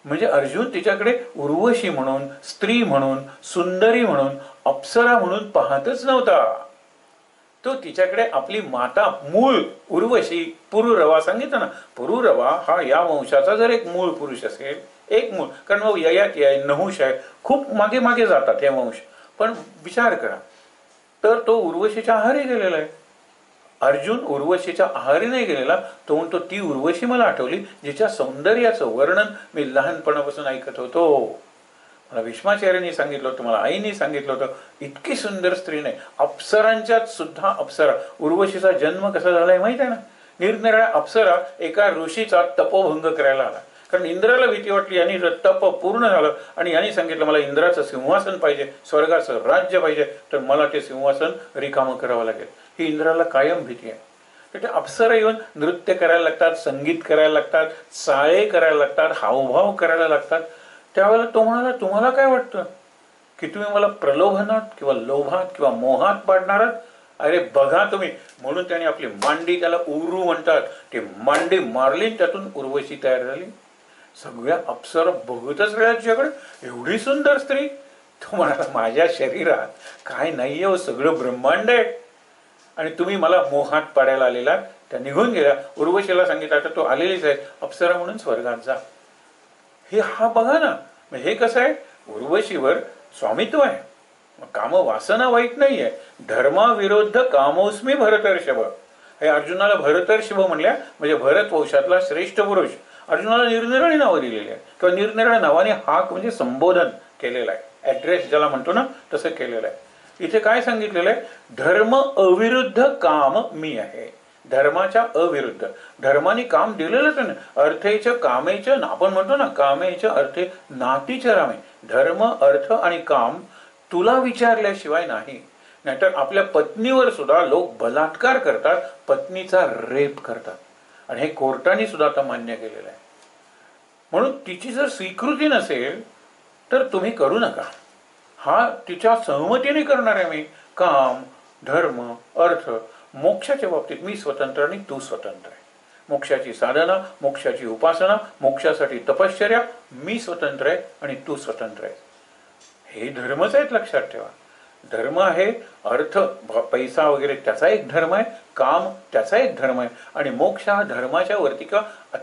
म्हणजे अर्जुन तिच्याकडे उर्वशी म्हणून, स्त्री म्हणून, सुंदरी म्हणून, अप्सरा म्हणून पाहतच नव्हता. तो तिच्याकडे आपली माता, मूळ उर्वशी, पुरुरवा सांगितलं ना, पुरुरवा हा या वंशाचा जर एक मूळ पुरुष असेल, एक मूळ, कारण मग ययाती आहे, नहुष आहे, खूप मागे मागे जातात हे वंश. पण विचार करा, तर तो उर्वशीच्या आहारी गेलेला आहे. अर्जुन उर्वशीच्या आहारी नाही गेलेला. तो म्हणतो, ती उर्वशी मला आठवली जिच्या सौंदर्याचं वर्णन मी लहानपणापासून ऐकत होतो. मला भीष्माचार्यांनी सांगितलं होतं, मला आईनी सांगितलं होतं, इतकी सुंदर स्त्री नाही. अप्सरांच्यात सुद्धा अप्सरा. उर्वशीचा जन्म कसा झालाय माहित आहे ना? निरनिराळ्या अप्सरा एका ऋषीचा तपोभंग करायला आला. कारण इंद्राला भीती वाटली, यांनी तप पूर्ण झालं आणि यांनी सांगितलं, मला इंद्राचं सिंहासन पाहिजे, स्वर्गाचं राज्य पाहिजे, तर मला ते सिंहासन रिकामं करावं लागेल. ही इंद्राला कायम भीती आहे. तर ते अप्सरा येऊन नृत्य करायला लागतात, संगीत करायला लागतात, चाळे करायला लागतात, हावभाव करायला लागतात. त्यावेळेला तो म्हणाला, तुम्हाला काय वाटतं की तुम्ही मला प्रलोभनात किंवा लोभात किंवा मोहात पाडणार आहात? अरे बघा तुम्ही. म्हणून त्याने आपली मांडी, त्याला उरू म्हणतात, ती मांडी मारली, त्यातून उर्वशी तयार झाली. सगळ्या अप्सरा बघतच राहिल्या तुझ्याकडे, एवढी सुंदर स्त्री. तो म्हणाला, माझ्या शरीरात काय नाहीये हो, सगळं ब्रह्मांड आहे, आणि तुम्ही मला मोहात पाडायला आलेला. त्या निघून गेल्या. उर्वशीला सांगितलं, आता तो आलेलीच आहे, अप्सरा म्हणून स्वर्गात जा. हे हा बघा ना, हे कसं आहे, उर्वशीवर स्वामित्व आहे. काम वासना वाईट नाहीये. धर्माविरुद्ध कामोस्मी भरतर्षभ, हे अर्जुनाला भरतर्षभ म्हणल्या म्हणजे भरत वंशातला श्रेष्ठ पुरुष. अर्जुनाला निरनिराळी नावं दिलेली आहे किंवा निरनिराळ्या नावाने हाक म्हणजे संबोधन केलेलं आहे, ॲड्रेस ज्याला म्हणतो ना तसं केलेलं आहे. इथे काय सांगितलेलं आहे? धर्म अविरुद्ध काम मी आहे. धर्माच्या अविरुद्ध, धर्माने काम दिलेलंच नाही. अर्थेच कामेच, आपण म्हणतो ना कामेच अर्थे नातीच रामे. धर्म अर्थ आणि काम तुला विचारल्याशिवाय नाही. नाहीतर आपल्या पत्नीवर सुद्धा लोक बलात्कार करतात, पत्नीचा रेप करतात, आणि हे कोर्टाने सुद्धा आता मान्य केलेलं आहे. म्हणून तिची जर स्वीकृती नसेल तर तुम्ही करू नका. हा तिच्या सहमतीने करणार आहे मी. काम, धर्म, अर्थ, मोक्षाच्या बाबतीत मी स्वतंत्र आणि तू स्वतंत्र आहे. मोक्षाची साधना, मोक्षाची उपासना, मोक्षासाठी तपश्चर्या मी स्वतंत्र आहे आणि तू स्वतंत्र आहे. हे धर्मच आहेत, लक्षात ठेवा. धर्म आहे अर्थ, पैसा वगैरे त्याचा एक धर्म आहे, काम त्याचा एक धर्म आहे, आणि मोक्ष हा धर्माच्या वरती किंवा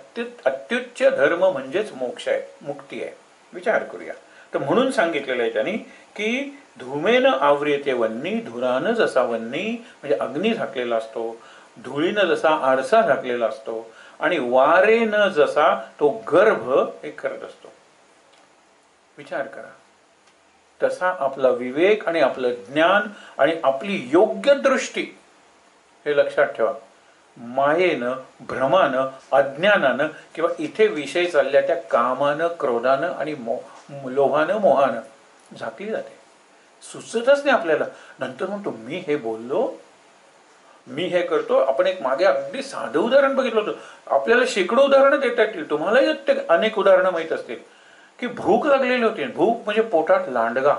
अत्युच्च धर्म म्हणजेच मोक्ष आहे, मुक्ती आहे. विचार करूया. तर म्हणून सांगितलेलं आहे त्यांनी की धूमेनं आव्रियते वन्नी, धुरानं जसा वन्नी म्हणजे अग्नी झाकलेला असतो, धुळीनं जसा आरसा झाकलेला असतो, आणि वारेनं जसा तो गर्भ हे करत असतो. विचार करा. तसा आपला विवेक आणि आपलं ज्ञान आणि आपली योग्य दृष्टी, हे लक्षात ठेवा, मायेनं, भ्रमानं, अज्ञानानं किंवा इथे विषय चालल्या त्या कामानं, क्रोधानं आणि लोभानं, मोहानं झाकली जाते. सुचतच नाही आपल्याला. नंतर म्हणतो मी हे बोललो, मी हे करतो. आपण एक मागे अगदी साधं उदाहरण बघितलं होतं. आपल्याला शेकडो उदाहरणं देता येतील, तुम्हालाही अनेक उदाहरणं माहीत असतील की भूक लागलेली होती. भूक म्हणजे पोटात लांडगा.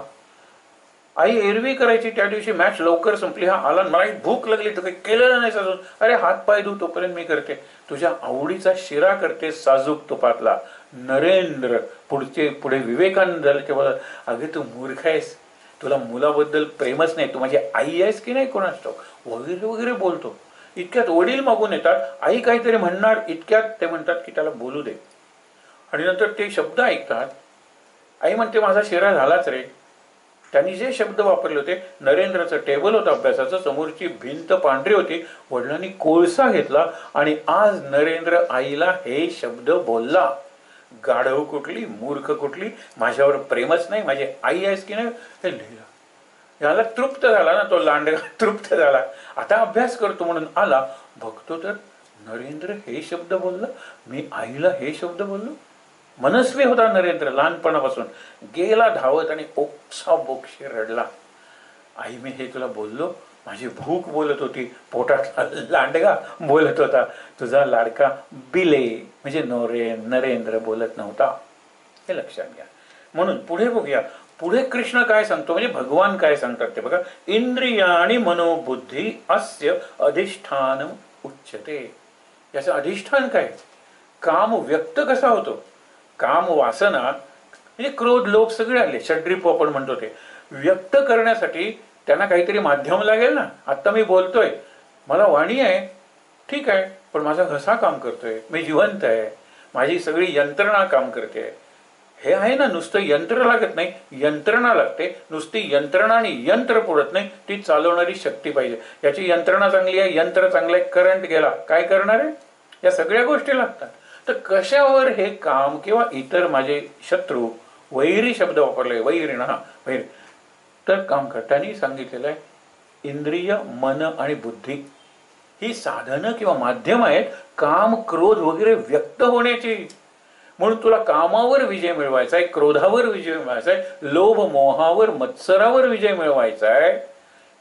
आई एरवी करायची त्या दिवशी, मॅच लवकर संपली, हा आला, मला भूक लागली, तर काही केलेलं नाही अजून, अरे हात पाय धू तोपर्यंत मी करते, तुझ्या आवडीचा शिरा करते साजूक तुपातला. नरेंद्र पुढे विवेकानंद झालं तेव्हा, अगे तू मूर्ख आहेस, तुला मुलाबद्दल प्रेमच नाही, तू माझी आई आहेस की नाही कोणाच ठाऊक, वगैरे वगैरे बोलतो. इतक्यात वडील मागून येतात, आई काहीतरी म्हणणार, इतक्यात ते म्हणतात की त्याला बोलू दे. आणि नंतर ते शब्द ऐकतात. आई म्हणते माझा शिरा झालाच रे. त्यांनी जे शब्द वापरले होते, नरेंद्राचं टेबल होतं अभ्यासाचं, समोरची भिंत पांढरी होती, वडिलांनी कोळसा घेतला आणि आज नरेंद्र आईला हे शब्द बोलला. गाढव कुठली, मूर्ख कुठली, माझ्यावर प्रेमच नाही, माझी आई आहेस की नाही, हे लिहिलं. याला तृप्त झाला ना, तो लांडगा तृप्त झाला. आता अभ्यास करतो म्हणून आला, बघतो तर नरेंद्र हे शब्द बोलला, मी आईला हे शब्द बोललो. मनस्वी होता नरेंद्र लहानपणापासून. गेला धावत आणि ओक्सा बोक्षे रडला. आई मी हे तुला बोललो, माझी भूक बोलत होती, पोटात लांडगा बोलत होता, तुझा लाडका बिले म्हणजे नरेंद्र बोलत नव्हता. हे लक्षात घ्या. म्हणून पुढे बघूया, पुढे कृष्ण काय सांगतो, म्हणजे भगवान काय सांगतात ते बघा. इंद्रियाणी मनोबुद्धी अस्य अधिष्ठान उच्यते. याचं अधिष्ठान काय? काम व्यक्त कसा होतो? काम वासना म्हणजे क्रोध, लोभ सगळे आले, षड्रिपू आपण म्हणतो, ते व्यक्त करण्यासाठी त्यांना काहीतरी माध्यम लागेल ना. आता मी बोलतोय, मला वाणी आहे, ठीक आहे, पण माझा घसा काम करतोय, मी जिवंत आहे, माझी सगळी यंत्रणा काम करते. हे आहे ना, नुसतं यंत्र लागत नाही, यंत्रणा लागते. नुसती यंत्रणा आणि यंत्र पुरत नाही, ती चालवणारी शक्ती पाहिजे. याची यंत्रणा चांगली आहे, यंत्र चांगलं आहे, करंट गेला, काय करणार आहे? या सगळ्या गोष्टी लागतात. तर कशावर हे काम किंवा इतर माझे शत्रू, वैरी शब्द वापरले, वैरिण, वैर, तर काम करताना सांगितलेलं आहे इंद्रिय, मन आणि बुद्धी ही साधनं किंवा माध्यम आहेत काम, क्रोध वगैरे व्यक्त होण्याची. म्हणून तुला कामावर विजय मिळवायचा आहे, क्रोधावर विजय मिळवायचा आहे, लोभ मोहावर, मत्सरावर विजय मिळवायचा आहे,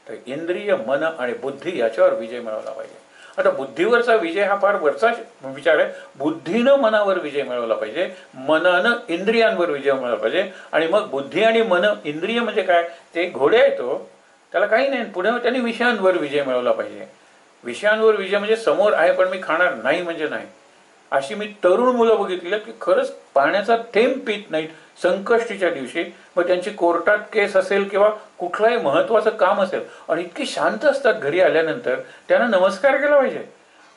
तर इंद्रिय, मन आणि बुद्धी याच्यावर विजय मिळवला पाहिजे. आता बुद्धीवरचा विजय हा फार वरचा विचार आहे. बुद्धीनं मनावर विजय मिळवला पाहिजे, मनानं इंद्रियांवर विजय मिळवला पाहिजे, आणि मग बुद्धी आणि मन, इंद्रिय म्हणजे काय, ते घोडे आहे, तो त्याला काही नाही, पुढे त्यांनी विषयांवर विजय मिळवला पाहिजे. विषयांवर विजय म्हणजे समोर आहे पण मी खाणार नाही म्हणजे नाही. अशी मी तरुण मुलं बघितली की खरंच पाण्याचा थेंब पित नाहीत संकष्टीच्या दिवशी, मग त्यांची कोर्टात केस असेल किंवा कुठलाही महत्वाचं काम असेल, आणि इतकी शांत असतात घरी आल्यानंतर, त्यांना नमस्कार केला पाहिजे.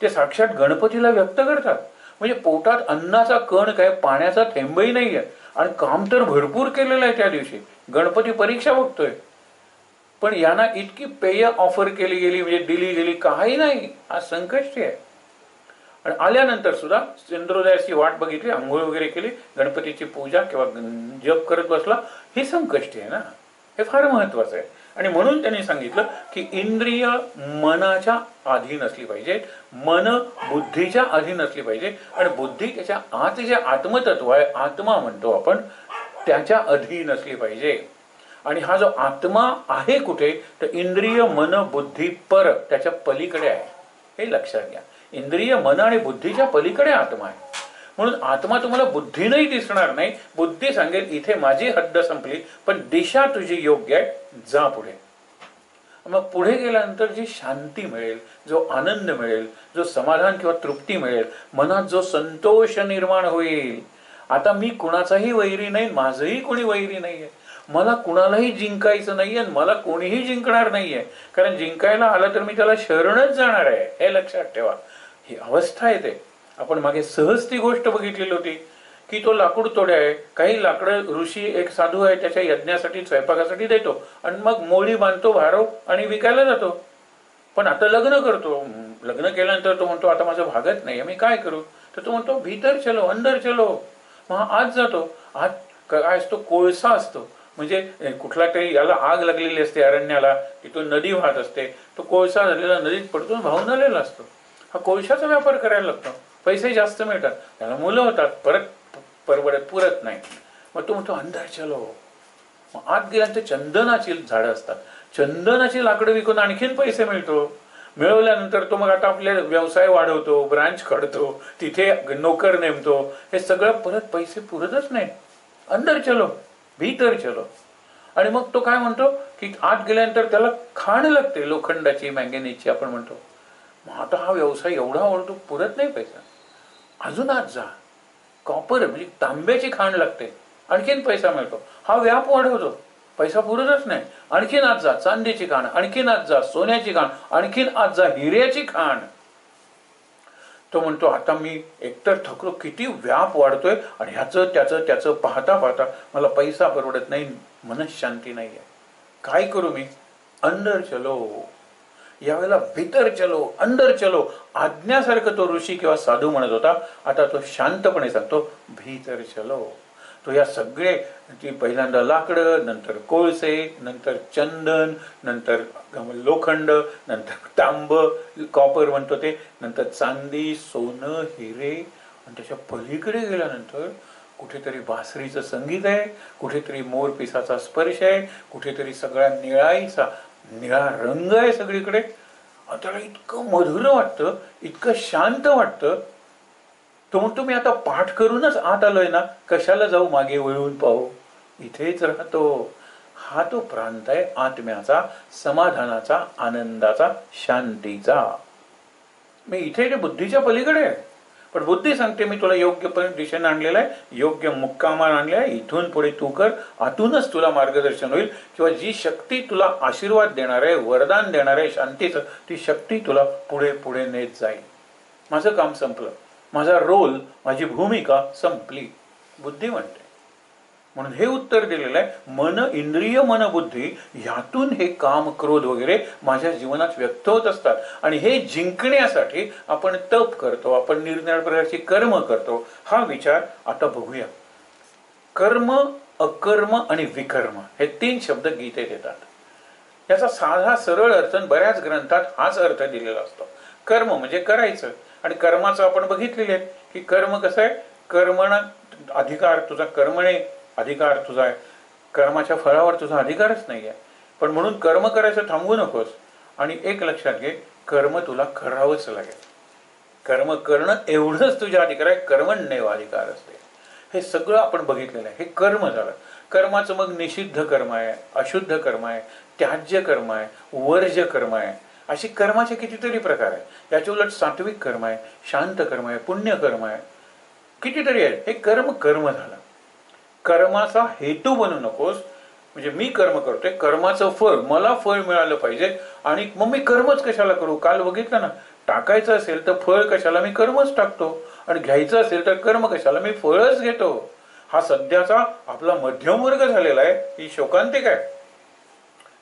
ते साक्षात गणपतीला व्यक्त करतात. म्हणजे पोटात अन्नाचा कण काय, पाण्याचा थेंबही नाही आहे, आणि काम तर भरपूर केलेलं आहे त्या दिवशी. गणपती परीक्षा बघतोय. पण यांना इतकी पेय ऑफर केली गेली, म्हणजे दिली गेली, काही नाही, हा संकष्टी आहे. आणि आल्यानंतर सुद्धा चंद्रोदयाची वाट बघितली, आंघोळ वगैरे केली, गणपतीची पूजा किंवा जप करत बसला, ही संकष्टी आहे ना. हे फार महत्वाचं आहे. आणि म्हणून त्यांनी सांगितलं की इंद्रिय मनाच्या अधीन असली पाहिजे, मन बुद्धीच्या अधीन असली पाहिजे, आणि बुद्धी त्याच्या आत जे आत्मतत्व आहे, आत्मा म्हणतो आपण, त्याच्या अधीन असली पाहिजे. आणि हा जो आत्मा आहे कुठे, तर इंद्रिय मन बुद्धी पर, त्याच्या पलीकडे आहे. हे लक्षात घ्या. इंद्रिय मन आणि बुद्धीच्या पलीकडे आत्मा आहे. म्हणून आत्मा तुम्हाला बुद्धीनंही दिसणार नाही. बुद्धी सांगेल इथे माझी हद्द संपली, पण दिशा तुझी योग्य आहे, जा पुढे. मग पुढे गेल्यानंतर जी शांती मिळेल, जो आनंद मिळेल, जो समाधान किंवा तृप्ती मिळेल, मनात जो संतोष निर्माण होईल. आता मी कुणाचाही वैरी नाही, माझंही कोणी वैरी नाहीये, मला कुणालाही जिंकायचं नाहीये, मला कोणीही जिंकणार नाहीये. कारण जिंकायला आला तर मी त्याला शरणच जाणार आहे, हे लक्षात ठेवा. ही अवस्था येते. आपण मागे सहज ती गोष्ट बघितलेली होती की तो लाकूड तोडे आहे, काही लाकडं ऋषी एक साधू आहे त्याच्या यज्ञासाठी स्वयंपाकासाठी देतो, आणि मग मोळी बांधतो, भारो आणि विकायला जातो. पण आता लग्न करतो, लग्न केल्यानंतर तो म्हणतो आता माझं भागत नाही, मी काय करू. तर तो म्हणतो भीतर चलो, अंदर चलो. मग आत जातो. आत काय असतो, कोळसा असतो. म्हणजे कुठला तरी याला आग लागलेली असते अरण्याला, तिथून नदी वाहत असते, तो कोळसा झालेला नदीत पडतो, वाहून आलेला असतो. हा कोळशाचा व्यापार करायला लागतो, पैसे जास्त मिळतात, त्याला मुलं होतात, परत पुरत नाही. मग तो म्हणतो अंदर चलो. मग आत गेल्यानंतर चंदनाची झाडं असतात, चंदनाची लाकडं विकून आणखीन पैसे मिळतो. मिळवल्यानंतर तो मग आता आपले व्यवसाय वाढवतो, ब्रांच काढतो, तिथे नोकर नेमतो. हे सगळं परत पैसे पुरतच नाही. अंदर चलो, भीतर चलो. आणि मग तो काय म्हणतो की आत गेल्यानंतर त्याला खाण लागते, लोखंडाची, मॅंगॅनीजची आपण म्हणतो. मग आता हा व्यवसाय एवढा वाढतो, पुरत नाही पैसा, अजून आत जा. कॉपर म्हणजे तांब्याची खाण लागते, आणखीन पैसा मिळतो. हा व्याप वाढवतो, पैसा पुरतच नाही, आणखीन आत जा. चांदीची खाण, आणखीन आत जा. सोन्याची खाण, आणखीन आत जा. हिऱ्याची खाण. तो म्हणतो आता मी एकतर थकलो, किती व्याप वाढतोय, आणि ह्याचं त्याचं पाहता पाहता मला पैसा परवडत नाही, मनशांती नाही आहे. काय करू मी. अंदर चलो. यावेळेला भीतर चलो, अंदर चलो. आज्ञासारखं तो ऋषी किंवा साधू म्हणत होता, आता तो शांतपणे सांगतो भीतर चलो. तो या सगळे, पहिल्यांदा लाकडं, नंतर कोळसे, नंतर चंदन, नंतर लोखंड, नंतर तांब, कॉपर म्हणतो ते, नंतर चांदी, सोनं, हिरे, आणि त्याच्या पलीकडे गेल्यानंतर कुठेतरी बासरीचं संगीत आहे, कुठेतरी मोरपिसाचा स्पर्श आहे, कुठेतरी सगळ्या निळा रंग आहे सगळीकडे. त्याला इतकं मधुर वाटतं, इतकं शांत वाटतं. तो म्हणतो मी आता पाठ करूनच आत आलोय ना, कशाला जाऊ मागे वळून पाहू, इथेच राहतो. हा तो प्रांत आहे आत्म्याचा, समाधानाचा, आनंदाचा, शांतीचा. मी इथे बुद्धीच्या पलीकडे आहे, पण बुद्धी सांगते मी तुला योग्य दिशेने आणलेला आहे, योग्य मुक्कामाला आणले आहे, इथून पुढे तू कर, आतूनच तुला मार्गदर्शन होईल. किंवा जी शक्ती तुला आशीर्वाद देणार आहे, वरदान देणार आहे शांतीचं, ती शक्ती तुला पुढे पुढे नेत जाईल. माझं काम संपलं, माझा रोल, माझी भूमिका संपली, बुद्धी म्हणते. म्हणून हे उत्तर दिलेलं आहे. मन, इंद्रिय, मन, बुद्धी, ह्यातून हे काम, क्रोध वगैरे माझ्या जीवनात व्यक्त होत असतात. आणि हे जिंकण्यासाठी आपण तप करतो, आपण निरनिराळ्या प्रकारची कर्म करतो. हा विचार आता बघूया. कर्म, अकर्म आणि विकर्म हे 3 शब्द गीतेत येतात. याचा साधा सरळ अर्थ बऱ्याच ग्रंथात हाच अर्थ दिलेला असतो. कर्म म्हणजे करायचं, आणि कर्माचं आपण बघितलेले आहे की कर्म कसं आहे, कर्मण अधिकार तुझा, कर्मणे अधिकार तुझा आहे, कर्माच्या फळावर तुझा अधिकारच नाही आहे. पण म्हणून कर्म करायचं थांबवू नकोस. आणि एक लक्षात घे, कर्म तुला करावंच लागेल. कर्म करणं एवढंच तुझ्या अधिकार आहे, कर्मण्येव अधिकार असते. हे सगळं आपण बघितलेलं आहे. हे कर्म झालं. कर्माचं मग निषिद्ध कर्म आहे, अशुद्ध कर्म आहे, त्याज्य कर्म आहे, वर्ज्य कर्म आहे, अशी कर्माचे कितीतरी प्रकार आहे. याच्या उलट सात्विक कर्म आहे, शांत कर्म आहे, पुण्य कर्म आहे, कितीतरी आहे. हे कर्म कर्म झालं. कर्माचा हेतू बनू नकोस. म्हणजे मी कर्म करतोय, कर्माचं फळ, मला फळ मिळालं पाहिजे, आणि मग मी कर्मच कशाला करू. काल बघितलं ना, टाकायचं असेल तर फळ कशाला, मी कर्मच टाकतो, आणि घ्यायचं असेल तर कर्म कशाला, मी फळच घेतो. हा सध्याचा आपला मध्यम वर्ग झालेला आहे. ही शोकांतिक आहे.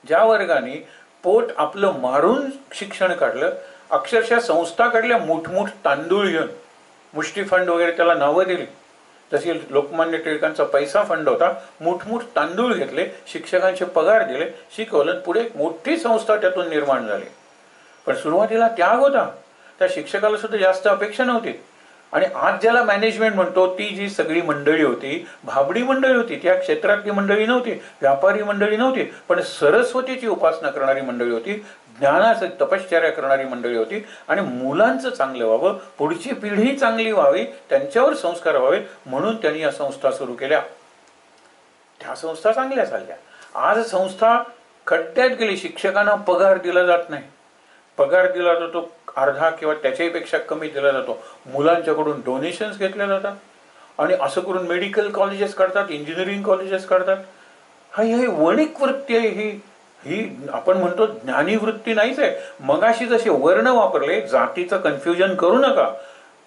ज्या वर्गाने पोट आपलं मारून शिक्षण काढलं, अक्षरशः संस्था काढल्या मोठमोठ तांदूळ घेऊन, मुष्टी फंड वगैरे त्याला नावं दिली, जशी लोकमान्य टिळकांचा पैसा फंड होता, मोठमोठ तांदूळ घेतले, शिक्षकांचे पगार दिले, शिकवलं, पुढे एक मोठी संस्था त्यातून निर्माण झाली. पण सुरुवातीला त्याग होता, त्या शिक्षकाला सुद्धा जास्त अपेक्षा नव्हती. आणि आज ज्याला मॅनेजमेंट म्हणतो ती जी सगळी मंडळी होती, भाबडी मंडळी होती, त्या क्षेत्रातली मंडळी नव्हती, व्यापारी मंडळी नव्हती, पण सरस्वतीची उपासना करणारी मंडळी होती, ज्ञानाचं तपश्चर्या करणारी मंडळी होती. आणि मुलांचं चांगलं व्हावं, पुढची पिढी चांगली व्हावी, त्यांच्यावर संस्कार व्हावे म्हणून त्यांनी या संस्था सुरू केल्या. त्या संस्था चांगल्या चालल्या. आज संस्था खड्ड्यात गेली. शिक्षकांना पगार दिला जात नाही, पगार दिला जातो अर्धा किंवा त्याच्याही पेक्षा कमी दिला जातो. मुलांच्याकडून डोनेशन्स घेतले जातात आणि असं करून मेडिकल कॉलेजेस काढतात, इंजिनिअरिंग कॉलेजेस काढतात. ही वणिक वृत्ती आहे. ही आपण म्हणतो ज्ञानी वृत्ती नाहीच आहे. मगाशी जसे वर्ण वापरले, जातीचं कन्फ्युजन करू नका.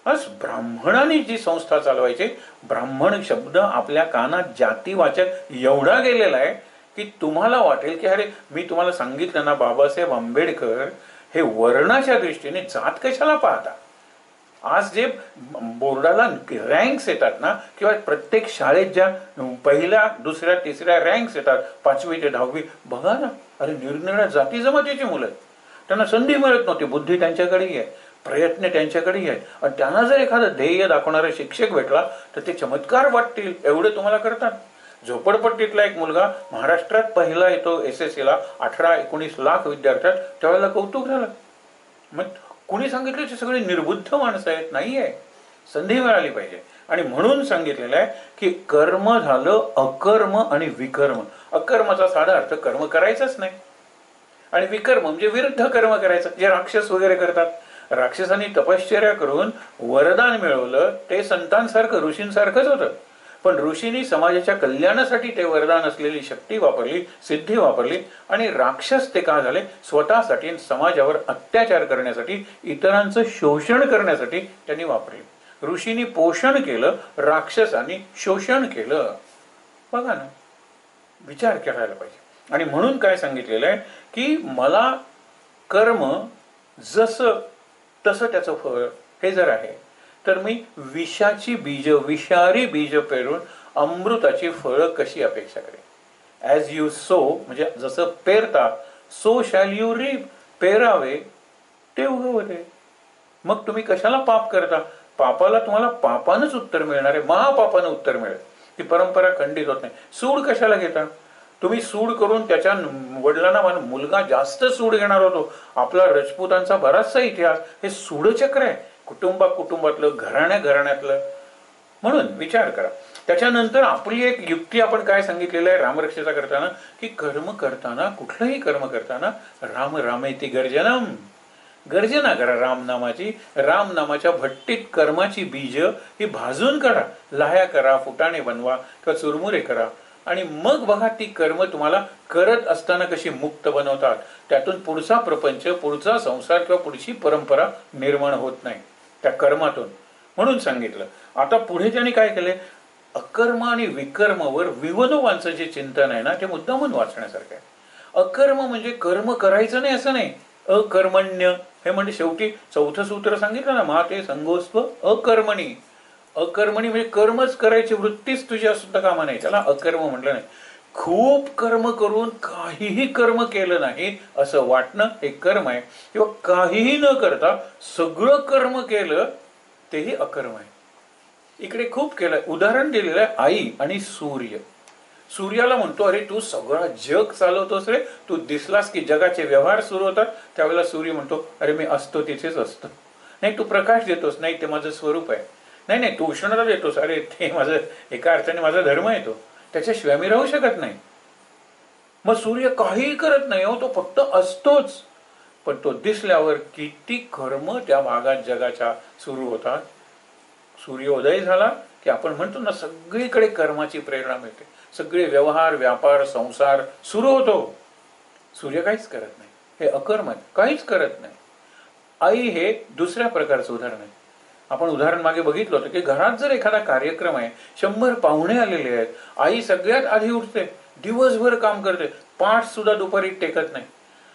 आज ब्राह्मणाने जी संस्था चालवायची, ब्राह्मण शब्द आपल्या कानात जातीवाचक एवढा गेलेला आहे की तुम्हाला वाटेल की अरे मी तुम्हाला सांगितलं ना, बाबासाहेब आंबेडकर हे वर्णाच्या दृष्टीने जात कशाला पाहता. आज जे बोर्डाला रँक्स येतात ना, किंवा प्रत्येक शाळेत ज्या पहिल्या दुसऱ्या तिसऱ्या रँक्स येतात, 5वी ते 10वी, बघा ना, अरे निरनिराळ्या जाती जमातीची मुलं, त्यांना संधी मिळत नव्हती. बुद्धी त्यांच्याकडेही आहे, प्रयत्न त्यांच्याकडेही आहे, आणि त्यांना जर एखादं ध्येय दाखवणारा शिक्षक भेटला तर ते चमत्कार वाटतील एवढे तुम्हाला करतात. झोपडपट्टीतला एक मुलगा महाराष्ट्रात पहिला येतो SSC ला, 18-19 लाख विद्यार्थ्यात, त्यावेळेला कौतुक झालं. मग कुणी सांगितलं ते सगळे निर्बुद्ध माणसं आहेत? नाही आहे, संधी मिळाली पाहिजे. आणि म्हणून सांगितलेलं आहे की कर्म झालं अकर्म आणि विकर्म. अकर्माचा साधा अर्थ कर्म करायचंच नाही, आणि विकर्म म्हणजे विरुद्ध कर्म करायचं, जे राक्षस वगैरे करतात. राक्षसांनी तपश्चर्या करून वरदान मिळवलं, ते संतांसारखं ऋषींसारखंच होतं, पण ऋषींनी समाजाच्या कल्याणासाठी ते वरदान असलेली शक्ती वापरली, सिद्धी वापरली, आणि राक्षस ते का झाले? स्वतःसाठी, समाजावर अत्याचार करण्यासाठी, इतरांचं शोषण करण्यासाठी त्यांनी वापरले. ऋषींनी पोषण केलं, राक्षसांनी शोषण केलं. बघा ना, विचार करायला पाहिजे. आणि म्हणून काय सांगितलेलं आहे की मला कर्म जसं तसं त्याचं फळ हे जर आहे, तर मी विषाची बीज, विषारी बीज पेरून अमृताची फळं कशी अपेक्षा करेन? ॲज यू सो, म्हणजे जसं पेरता, सो शॅल यू रीप, पेरावे ते उगवते. मग तुम्ही कशाला पाप करता? पापाला तुम्हाला पापानंच उत्तर मिळणार आहे, महापापानं उत्तर मिळेल. ती परंपरा खंडित होत नाही. सूड कशाला घेता तुम्ही? सूड करून त्याच्या वडिलांना मुलगा जास्त सूड घेणार होतो. आपला राजपूतांचा बराचसा इतिहास हे सूडचक्र आहे, कुटुंबातलं, घराण्यातलं. म्हणून विचार करा. त्याच्यानंतर आपली एक युक्ती आपण काय सांगितलेलं आहे रामरक्षेचा करताना, की कर्म करताना, कुठलंही कर्म करताना, राम रामेति गर्जनम, गर्जना करा रामनामाची. रामनामाच्या भट्टीत कर्माची बीज ही भाजून काढा, लाह्या करा, फुटाणे बनवा किंवा चुरमुरे करा, आणि मग बघा ती कर्म तुम्हाला करत असताना कशी मुक्त बनवतात. त्यातून पुढचा प्रपंच, पुढचा संसार किंवा पुढची परंपरा निर्माण होत नाही त्या कर्मातून. म्हणून सांगितलं. आता पुढे त्यांनी काय केले? अकर्म आणि विकर्मवर विवनोबांचं जे चिंतन आहे ना, ते मुद्दामून वाचण्यासारखं आहे. अकर्म म्हणजे कर्म करायचं नाही असं नाही. अकर्मण्य हे म्हणजे शेवटी चौथं सूत्र सांगितलं ना, माते संगोस्व अकर्मणी. अकर्मणी म्हणजे कर्मच करायची वृत्तीच तुझी सुद्धा कामा नाही, त्याला अकर्म म्हटलं नाही. खूप कर्म करून काहीही कर्म केलं नाही असं वाटणं हे कर्म आहे, किंवा काहीही न करता सगळं कर्म केलं तेही अकर्म आहे. इकडे खूप केलं. उदाहरण दिलेलं आहे आई आणि सूर्य. सूर्याला म्हणतो, अरे तू सगळं जग चालवतोस रे, तू दिसलास की जगाचे व्यवहार सुरू होतात. त्यावेळेला सूर्य म्हणतो, अरे मी असतो तिथेच असतो. नाही, तू प्रकाश देतोस. नाही, ते माझं स्वरूप आहे. नाही, तू उष्णता देतोस. अरे ते माझं, एका अर्थाने माझा धर्म आहे तो, त्याच्याशिवाय मी राहू शकत नाही. मग सूर्य काहीही करत नाही हो, तो फक्त असतोच. पण तो दिसल्यावर किती कर्म त्या भागात जगाच्या सुरू होतात. सूर्योदय झाला की आपण म्हणतो ना, सगळीकडे कर्माची प्रेरणा मिळते. सगळे व्यवहार, व्यापार, संसार सुरू होतो. सूर्य काहीच करत नाही, हे अकर्म आहे, काहीच करत नाही. आई हे दुसऱ्या प्रकारचं उदाहरण आहे. आपण उदाहरण मागे बघितलं होतं की घरात जर एखादा कार्यक्रम आहे, 100 पाहुणे आलेले आहेत, आई सगळ्यात आधी उठते. दिवसभर काम करते, पाठ सुद्धा दुपारी टेकत नाही.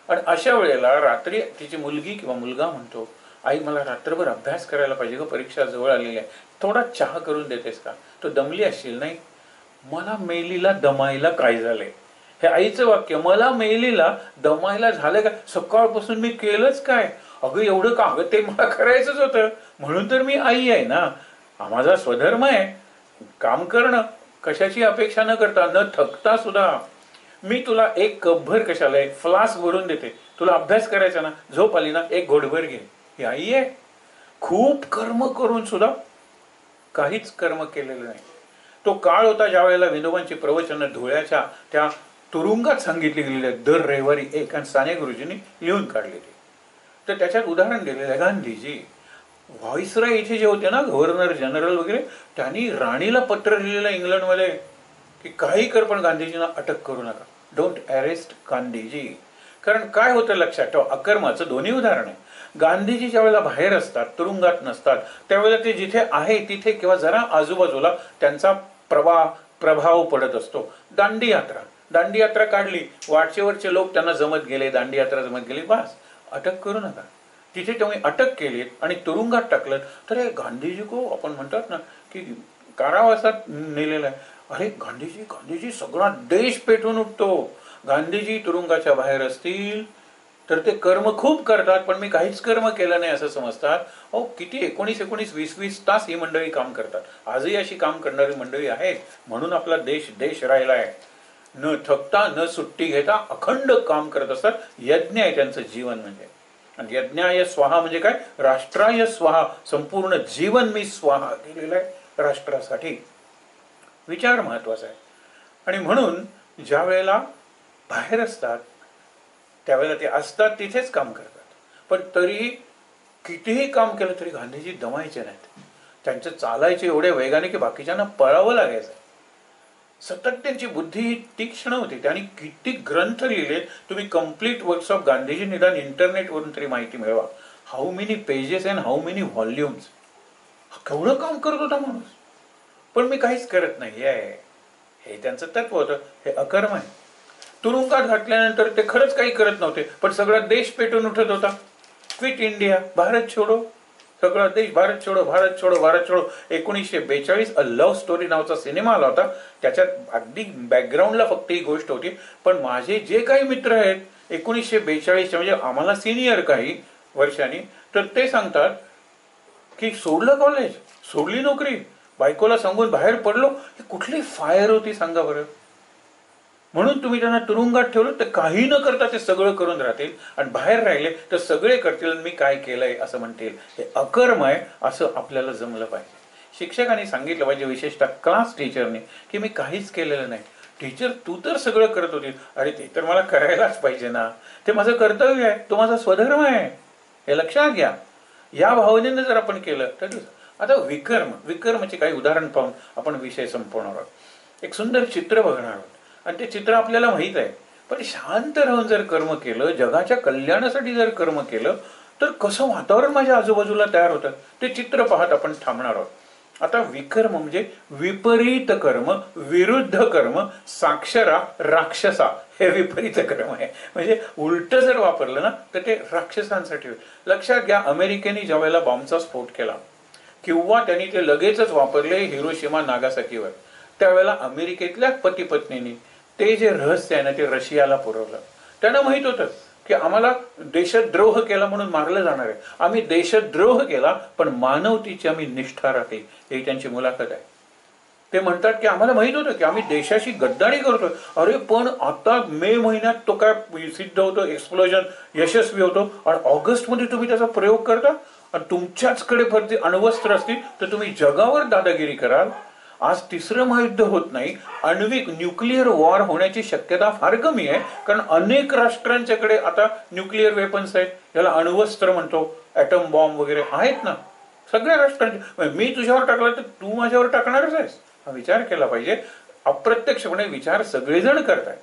आणि अशा वेळेला रात्री तिची मुलगी किंवा मुलगा म्हणतो, आई मला रात्रभर अभ्यास करायला पाहिजे ग, परीक्षा जवळ आलेली आहे, थोडा चहा करून देतेस का? तो दमली असशील नाही. मला मेलीला दमायला काय झालंय, हे आईचं वाक्य. मला मेलीला दमायला झालं का, सकाळपासून मी केलंच काय? अगं एवढं का? अगं ते मला करायचंच होतं, म्हणून तर मी आई आहे ना. माझा स्वधर्म आहे काम करणं, कशाची अपेक्षा न करता, न थकता सुद्धा. मी तुला एक कपभर कशाला, एक फ्लास्क भरून देते, तुला अभ्यास करायचा ना, झोप आली ना, एक घोटभर घे. ही आई आहे. खूप कर्म करून सुद्धा काहीच कर्म केलेलं नाही. तो काळ होता ज्या वेळेला विनोबांची प्रवचनं धुळ्याच्या त्या तुरुंगात सांगितली गेलेली आहेत, दर रविवारी एक, आणि साने गुरुजींनी लिहून काढलेली. तर त्याच्यात उदाहरण दिलेलं आहे गांधीजी. व्हॉइसरॉय इथे जे होते ना, गव्हर्नर जनरल वगैरे, त्यांनी राणीला पत्र लिहिलेलं इंग्लंडमध्ये की काही कर पण गांधीजींना अटक करू नका, डोंट अरेस्ट गांधीजी. कारण काय होतं लक्षात ठेवा, अकर्माचं दोन्ही उदाहरण आहे. गांधीजी ज्या वेळेला बाहेर असतात, तुरुंगात नसतात, त्यावेळेला ते जिथे आहे तिथे किंवा जरा आजूबाजूला त्यांचा प्रभाव पडत असतो. दांडी यात्रा काढली, वाटचेवरचे लोक त्यांना जमत गेले, दांडी यात्रा जमत गेली, बस अटक करू नका. तिथे तुम्ही अटक केली आणि तुरुंगात टाकलं तर हे गांधीजी को आपण म्हणतात ना की कारावासात नेलेलं आहे. अरे गांधीजी सगळा देश पेटून उठतो. गांधीजी तुरुंगाच्या बाहेर असतील तर ते कर्म खूप करतात, पण मी काहीच कर्म केलं नाही असं समजतात. अहो किती 19 20 तास ही मंडळी काम करतात. आजही अशी काम करणारी मंडळी आहेत, म्हणून आपला देश राहिला आहे. न थकता न सुट्टी घेता अखंड काम करत असतात. यज्ञ आहे त्यांचं जीवन म्हणजे. आणि यज्ञाय स्वाहा म्हणजे काय, राष्ट्राय स्वाहा, संपूर्ण जीवन मी स्वाहा केलेलं आहे राष्ट्रासाठी. विचार महत्वाचा आहे. आणि म्हणून ज्या वेळेला बाहेर असतात त्यावेळेला ते असतात तिथेच काम करतात, पण तरीही कितीही काम केलं तरी गांधीजी दमायचे नाहीत. त्यांचं चालायचे एवढ्या वेगाने की बाकीच्यांना पळावं लागायचं. सतत त्यांची बुद्धी तीक्ष्ण होती. त्यांनी किती ग्रंथ लिहिले, तुम्ही कम्प्लीट वर्क्स ऑफ गांधीजी निदान इंटरनेटवरून तरी माहिती मिळवा. How many pages and how many volumes. केवढं काम करत होता माणूस, पण मी काहीच करत नाही आहे, हे त्यांचं तत्व होतं. हे अकर्म आहे. तुरुंगात घातल्यानंतर ते खरंच काही करत नव्हते, पण सगळा देश पेटून उठत होता. क्विट इंडिया, भारत छोडो, सगळा देश भारत छोडो भारत छोडो भारत छोडो. 1942 अ लव्ह स्टोरी नावाचा सिनेमा आला होता. त्याच्यात अगदी बॅकग्राऊंडला फक्त ही गोष्ट होती. पण माझे जे काही मित्र आहेत 1942 म्हणजे आम्हाला सिनियर काही वर्षांनी, तर ते सांगतात की सोडलं कॉलेज, सोडली नोकरी, बायकोला सांगून बाहेर पडलो. ही कुठली फायर होती सांगा बरं. म्हणून तुम्ही त्यांना तुरुंगात ठेवलं तर काही न करता ते सगळं करून राहतील, आणि बाहेर राहिले तर सगळे करतील मी काय केलंय असं म्हणतील. हे अकर्म आहे असं आपल्याला जमलं पाहिजे. शिक्षकांनी सांगितलं पाहिजे, विशेषतः क्लास टीचरने, की मी काहीच केलेलं नाही. टीचर तू तर सगळं करत होती. अरे ते तर मला करायलाच पाहिजे ना, ते माझं कर्तव्य आहे, तो माझा स्वधर्म आहे, हे लक्षात घ्या. या भावनेनं जर आपण केलं तर. आता विकर्मचे काही उदाहरण पाहून आपण विषय संपवणार आहोत. एक सुंदर चित्र बघणार आहोत, आणि ते चित्र आपल्याला माहित आहे. पण शांत राहून जर कर्म केलं, जगाच्या कल्याणासाठी जर कर्म केलं, तर कसं वातावरण माझ्या आजूबाजूला तयार होतं ते चित्र पाहत आपण थांबणार आहोत. आता विकर्म म्हणजे विपरीत कर्म, विरुद्ध कर्म, साक्षरा राक्षसा, हे विपरीत कर्म आहे. म्हणजे उलट जर वापरलं ना तर ते राक्षसांसाठी होईल. लक्षात घ्या, अमेरिकेने ज्या वेळेला बॉम्बचा स्फोट केला किंवा त्यांनी ते लगेचच वापरले हिरोशिमा नागासाकीवर, त्यावेळेला अमेरिकेतल्या पती पत्नींनी ते जे रहस्य आहे ना ते रशियाला पुरवलं. त्यांना माहित होतं की आम्हाला देशद्रोह केला म्हणून मारलं जाणार आहे. आम्ही देशद्रोह केला पण मानवतेची आम्ही निष्ठा राखली. ही त्यांची मुलाखत आहे. ते म्हणतात की आम्हाला माहित होतं की आम्ही देशाशी गद्दारी करतोय. अरे पण आता मे महिन्यात तो काय सिद्ध होतो, एक्सप्लोजन यशस्वी होतो, आणि ऑगस्ट मध्ये तुम्ही त्याचा प्रयोग करता, आणि तुमच्याचकडे फक्त अण्वस्त्र असतील तर तुम्ही जगावर दादागिरी कराल. आज तिसरं महायुद्ध होत नाही, आण्विक न्यूक्लिअर वॉर होण्याची शक्यता फार कमी आहे, कारण अनेक राष्ट्रांच्याकडे आता न्यूक्लिअर वेपन्स आहेत, याला अण्वस्त्र म्हणतो, ॲटम बॉम्ब वगैरे आहेत ना सगळ्या राष्ट्रांचे. मी तुझ्यावर टाकला तर तू माझ्यावर टाकणारच आहेस, हा विचार केला पाहिजे. अप्रत्यक्षपणे विचार सगळेजण करतायत.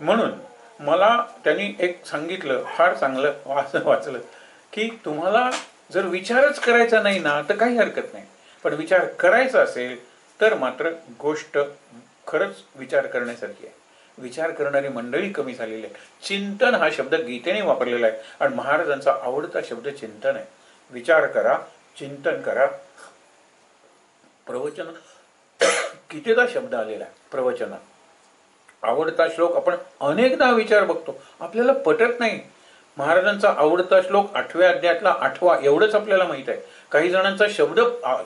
म्हणून मला त्यांनी एक सांगितलं, फार चांगलं वाचलं, की तुम्हाला जर विचारच करायचा नाही ना तर काही हरकत नाही, पण विचार करायचा असेल तर मात्र गोष्ट खरंच विचार करण्यासारखी आहे. विचार करणारी मंडळी कमी झालेली आहे. चिंतन हा शब्द गीतेने वापरलेला आहे आणि महाराजांचा आवडता शब्द चिंतन आहे. विचार करा, चिंतन करा. प्रवचन कितीदा शब्द आलेला आहे प्रवचनात. आवडता श्लोक आपण अनेकदा विचार बघतो, आपल्याला पटत नाही. महाराजांचा आवडता श्लोक 8व्या अध्यायातला 8वा एवढंच आपल्याला माहित आहे. काही जणांचा शब्द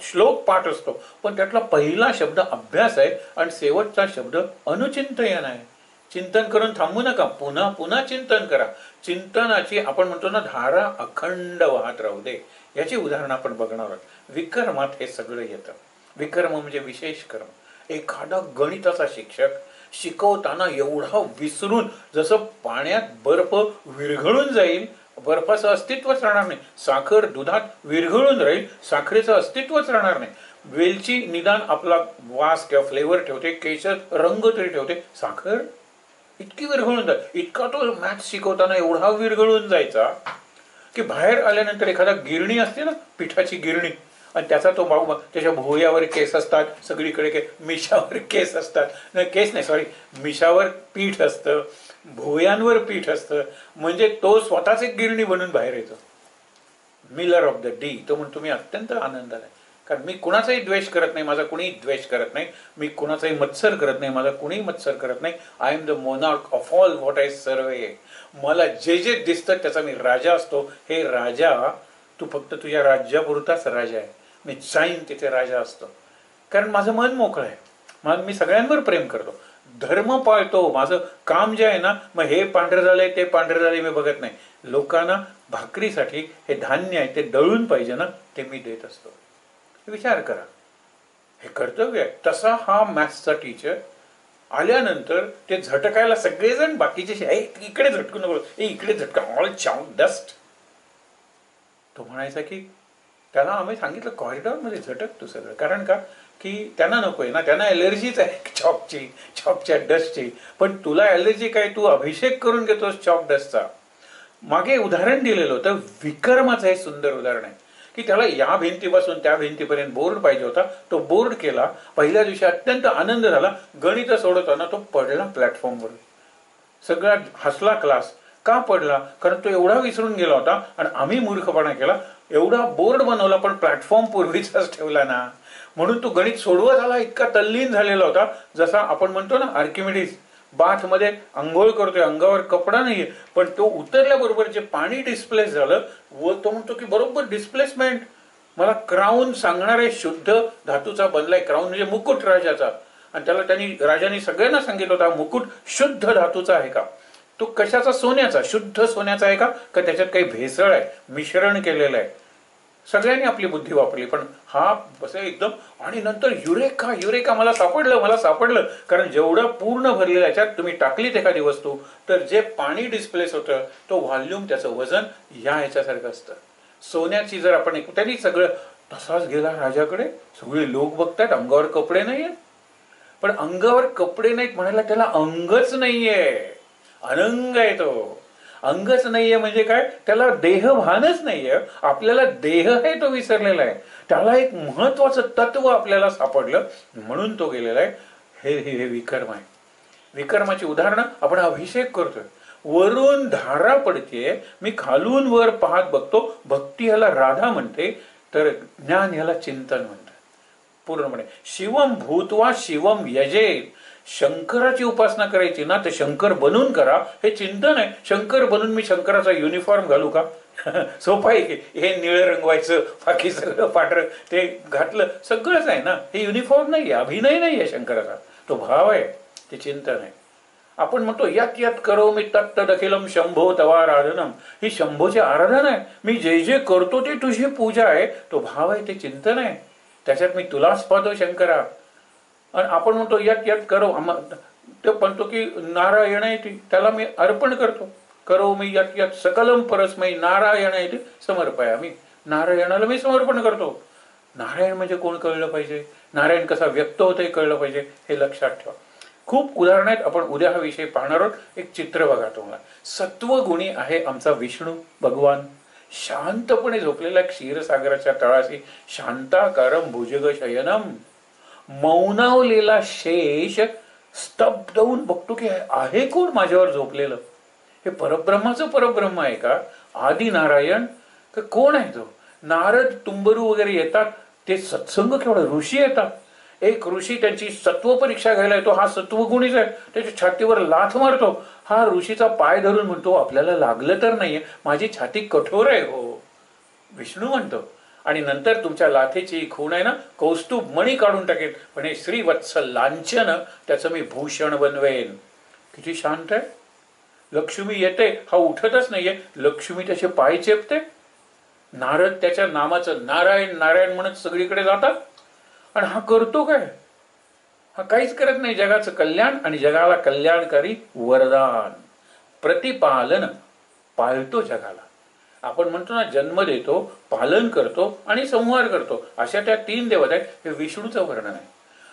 श्लोक पाठ असतो, पण त्यातला पहिला शब्द अभ्यास आहे आणि शेवटचा शब्द अनुचिंतन आहे. चिंतन करून थांबू नका, पुन्हा पुन्हा चिंतन करा. चिंतनाची आपण म्हणतो ना धारा अखंड वाहत राहू दे. याची उदाहरण आपण बघणार आहोत. विकर्मात हे सगळं येतं. विकर्म म्हणजे विशेष कर्म. एखादा गणिताचा शिक्षक शिकवताना एवढा विसरून, जसं पाण्यात बर्फ विरघळून जाईल, बर्फाचं अस्तित्वच राहणार नाही. साखर दुधात विरघळून राहील, साखरेचं अस्तित्वच राहणार नाही. वेलची निदान आपला वास किंवा फ्लेवर ठेवते, केशर रंग तरी ठेवते, साखर इतकी विरघळून जाईल. इतका तो मॅथ्स शिकवताना एवढा विरघळून जायचा की बाहेर आल्यानंतर एखादा गिरणी असते ना, पिठाची गिरणी, आणि त्याचा तो भाऊ, त्याच्या भोयावर केस असतात, सगळीकडे मिशावर केस असतात, केस नाही सॉरी, मिशावर पीठ असतं, भोयांवर पीठ असतं, म्हणजे तो स्वतःच एक गिरणी बनून बाहेर येतो. Miller of the D. तो म्हणतो मी अत्यंत आनंदाला आहे, कारण मी कुणाचाही द्वेष करत नाही, माझा कुणी द्वेष करत नाही, मी कुणाचाही मत्सर करत नाही, माझा कुणी मत्सर करत नाही. I am the monarch of all what I survey. मला जे जे दिसतं त्याचा मी राजा असतो. हे राजा, तू फक्त तुझ्या राज्यापुरताच राजा आहे. मी जाईन तिथे राजा असतो, कारण माझं मन मोकळं आहे. मी सगळ्यांवर प्रेम करतो, धर्म पाळतो. माझं काम जे आहे ना, मग हे पांढरं झालंय ते पांढरं झालंय मी बघत नाही. लोकांना भाकरीसाठी हे धान्य आहे ते दळून पाहिजे ना, ते मी देत असतो. विचार करा, हे कर्तव्य आहे. तसा हा मॅथ्सचा टीचर आल्यानंतर ते झटकायला सगळेजण बाकीचे इकडे झटकू नको, इकडे झटका, ऑल चाउट डस्ट. तो म्हणायचा की त्याला आम्ही सांगितलं कॉरिडॉरमध्ये झटक तू सगळं. कारण का की त्यांना नकोय ना, त्यांना ॲलर्जीच आहे चॉकची, चॉकच्या डस्टची. पण तुला ॲलर्जी काय, तू अभिषेक करून घेतोस चॉक डस्टचा. मागे उदाहरण दिलेलं होतं, विकर्माचं हे सुंदर उदाहरण आहे की त्याला या भिंतीपासून त्या भिंतीपर्यंत बोर्ड पाहिजे होता. तो बोर्ड केला. पहिल्या दिवशी अत्यंत आनंद झाला. गणित सोडवताना तो पडला प्लॅटफॉर्मवर. सगळा हसला क्लास. का पडला? कारण तो एवढा विसरून गेला होता आणि आम्ही मूर्खपणा केला. एवढा बोर्ड बनवला पण प्लॅटफॉर्म पूर्वीचाच ठेवला ना, म्हणून तो गणित सोडवत आला. इतका तल्लीन झालेला होता, जसा आपण म्हणतो ना आर्किमिडीज बाथ मध्ये आंघोळ करतोय, अंगावर कपडा नाहीये, पण तो उतरल्याबरोबर जे पाणी डिस्प्लेस झालं व तो म्हणतो की बरोबर डिस्प्लेसमेंट. मला क्राऊन सांगणारे शुद्ध धातूचा बनलाय. क्राऊन म्हणजे मुकुट राजाचा, आणि त्याला त्यांनी राजाने सगळ्यांना सांगितलं होता मुकुट शुद्ध धातूचा आहे का, तो कशाचा, सोन्याचा, शुद्ध सोन्याचा आहे का त्याच्यात काही भेसळ आहे, मिश्रण केलेलं आहे. सगळ्यांनी आपली बुद्धी वापरली, पण हा असं एकदम. आणि नंतर युरेका युरेका, मला सापडलं, मला सापडलं. कारण जेवढं पूर्ण भरलेलं याच्यात तुम्ही टाकलीत एखादी वस्तू, तर जे पाणी डिस्प्लेस होतं तो व्हॉल्यूम, त्याचं वजन या ह्याच्यासारखं असतं. सोन्याची जर आपण त्यांनी सगळं तसाच गेला राजाकडे. सगळे लोक बघतात, अंगावर कपडे नाहीयेत. पण अंगावर कपडे नाहीत म्हणायला त्याला अंगच नाहीये, अनंग आहे तो. अंगच नाहीये म्हणजे काय, त्याला देहभानच नाहीये. आपल्याला देह आहे तो विसरलेला आहे. त्याला एक महत्वाचं तत्व आपल्याला सापडलं म्हणून तो गेलेला आहे. हे विकर्म आहे. विकर्माची उदाहरणं आपण अभिषेक करतोय. वरून धारा पडते, मी खालून वर पाहत बघतो. भक्ती ह्याला राधा म्हणते, तर ज्ञान ह्याला चिंतन म्हणतात. पूर्णपणे शिवम भूतवा शिवम यजेत. शंकराची उपासना करायची ना, तर शंकर बनून करा, हे चिंतन आहे. शंकर बनून मी शंकराचा युनिफॉर्म घालू का? सोपं आहे की हे निळं रंगवायचं, बाकी सगळं पांढरं ते घातलं, सगळंच आहे ना. हे युनिफॉर्म नाही आहे, अभिनय नाही आहे शंकराचा, तो भाव आहे, ते चिंतन आहे. आपण म्हणतो यात यात करो मी तत्त दखिलम शंभो तवा आराधनम. ही शंभोची आराधना आहे. मी जे जे करतो ते तुझी पूजा आहे, तो भाव आहे, ते चिंतन आहे. त्याच्यात मी तुलाच पाहतो शंकरा. आणि आपण म्हणतो यात यात करो, तो म्हणतो की नारायण आहे त्याला मी अर्पण करतो. करो मी यात यात सकलम परस्मै नारायण आहे ते समर्पयामी. नारायणाला मी समर्पण करतो. नारायण म्हणजे कोण कळलं पाहिजे, नारायण कसा व्यक्त होतं हे कळलं पाहिजे, हे लक्षात ठेवा. खूप उदाहरण आहेत. आपण उद्या हा विषय पाहणार आहोत. एक चित्र बघा तुम्हाला. सत्वगुणी आहे आमचा विष्णू भगवान. शांतपणे झोपलेला क्षीरसागराच्या तळाशी शांताकारम भुजग शयनम. मौनावलेला शेष स्तब्ध होऊन बघतो की आहे कोण माझ्यावर झोपलेलं? हे परब्रह्माचं परब्रह्म आहे का? आदि नारायण का कोण आहे तो? नारद तुंबरू वगैरे येतात, ते सत्संग केवढा, ऋषी येतात. एक ऋषी त्यांची सत्व परीक्षा घ्यायला येतो, हा सत्वगुणीच आहे, त्याच्या छातीवर लाथ मारतो. हा ऋषीचा पाय धरून म्हणतो आपल्याला लागलं तर नाहीये, माझी छाती कठोर आहे हो. विष्णू म्हणतो. आणि नंतर तुमच्या लाथेची खूण आहे ना, कौस्तुभ मणी काढून टाकेल, पण हे श्रीवत्स लांछन त्याचं मी भूषण बनवेन. किती शांत आहे. लक्ष्मी येते, हा उठतच नाहीये, लक्ष्मी त्याचे पाय चेपते. नारद त्याच्या नामाचं नारायण नारायण म्हणत सगळीकडे जातात. आणि हा करतो काय? हा काहीच करत नाही. जगाचं कल्याण आणि जगाला कल्याणकारी वरदान, प्रतिपालन, पाळतो जगाला. आपण म्हणतो ना, जन्म देतो, पालन करतो आणि संहार करतो, अशा त्या 3 देवता आहेत. हे विष्णूचं वर्णन आहे.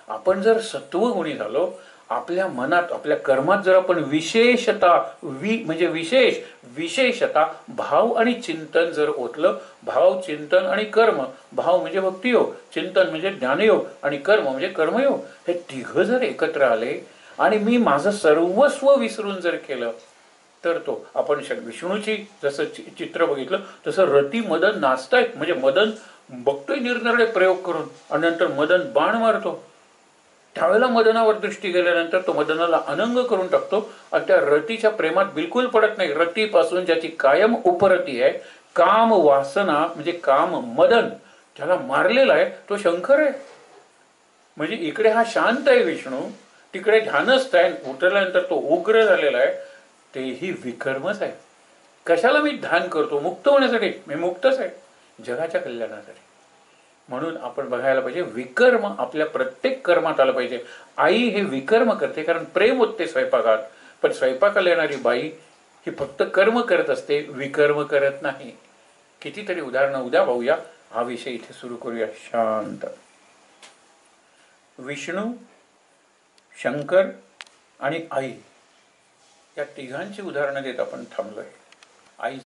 आपण जर सत्वगुणी झालो, आपल्या मनात आपल्या कर्मात जर आपण विशेषता म्हणजे विशेषता भाव आणि चिंतन जर ओतलं, भाव चिंतन आणि कर्म, भाव म्हणजे भक्तियोग, चिंतन म्हणजे ज्ञानयोग आणि कर्म म्हणजे कर्मयोग, हे तिघ जर एकत्र आले आणि मी माझं सर्वस्व विसरून जर केलं, तर तो आपण विष्णूची जसं चित्र बघितलं तसं रती मदन नाचतायत. म्हणजे मदन बघतोय निरनिराळे प्रयोग करून आणि नंतर मदन बाण मारतो. त्यावेळेला मदनावर दृष्टी गेल्यानंतर तो मदनाला अनंग करून टाकतो आणि त्या रतीच्या प्रेमात बिलकुल पडत नाही. रतीपासून ज्याची कायम उपरती आहे, काम वासना म्हणजे काम मदन, ज्याला मारलेला आहे तो शंकर आहे. म्हणजे इकडे हा शांत आहे विष्णू, तिकडे ध्यानस्थ आहे, उतरल्यानंतर तो उग्र झालेला आहे, तेही विकर्मच आहे. कशाला मी ध्यान करतो? मुक्त होण्यासाठी. मी मुक्तच आहे, जगाच्या कल्याणासाठी. म्हणून आपण बघायला पाहिजे, विकर्म आपल्या प्रत्येक कर्मात आलं पाहिजे. आई हे विकर्म करते कारण प्रेम होते स्वयंपाकात, पण स्वयंपाकाला येणारी बाई ही फक्त कर्म करत असते, विकर्म करत नाही. कितीतरी उदाहरणं उद्या पाहूया. हा विषय इथे सुरू करूया. शांत. विष्णू, शंकर आणि आई या तिघांची उदाहरणं देत आपण थांबलोय. आई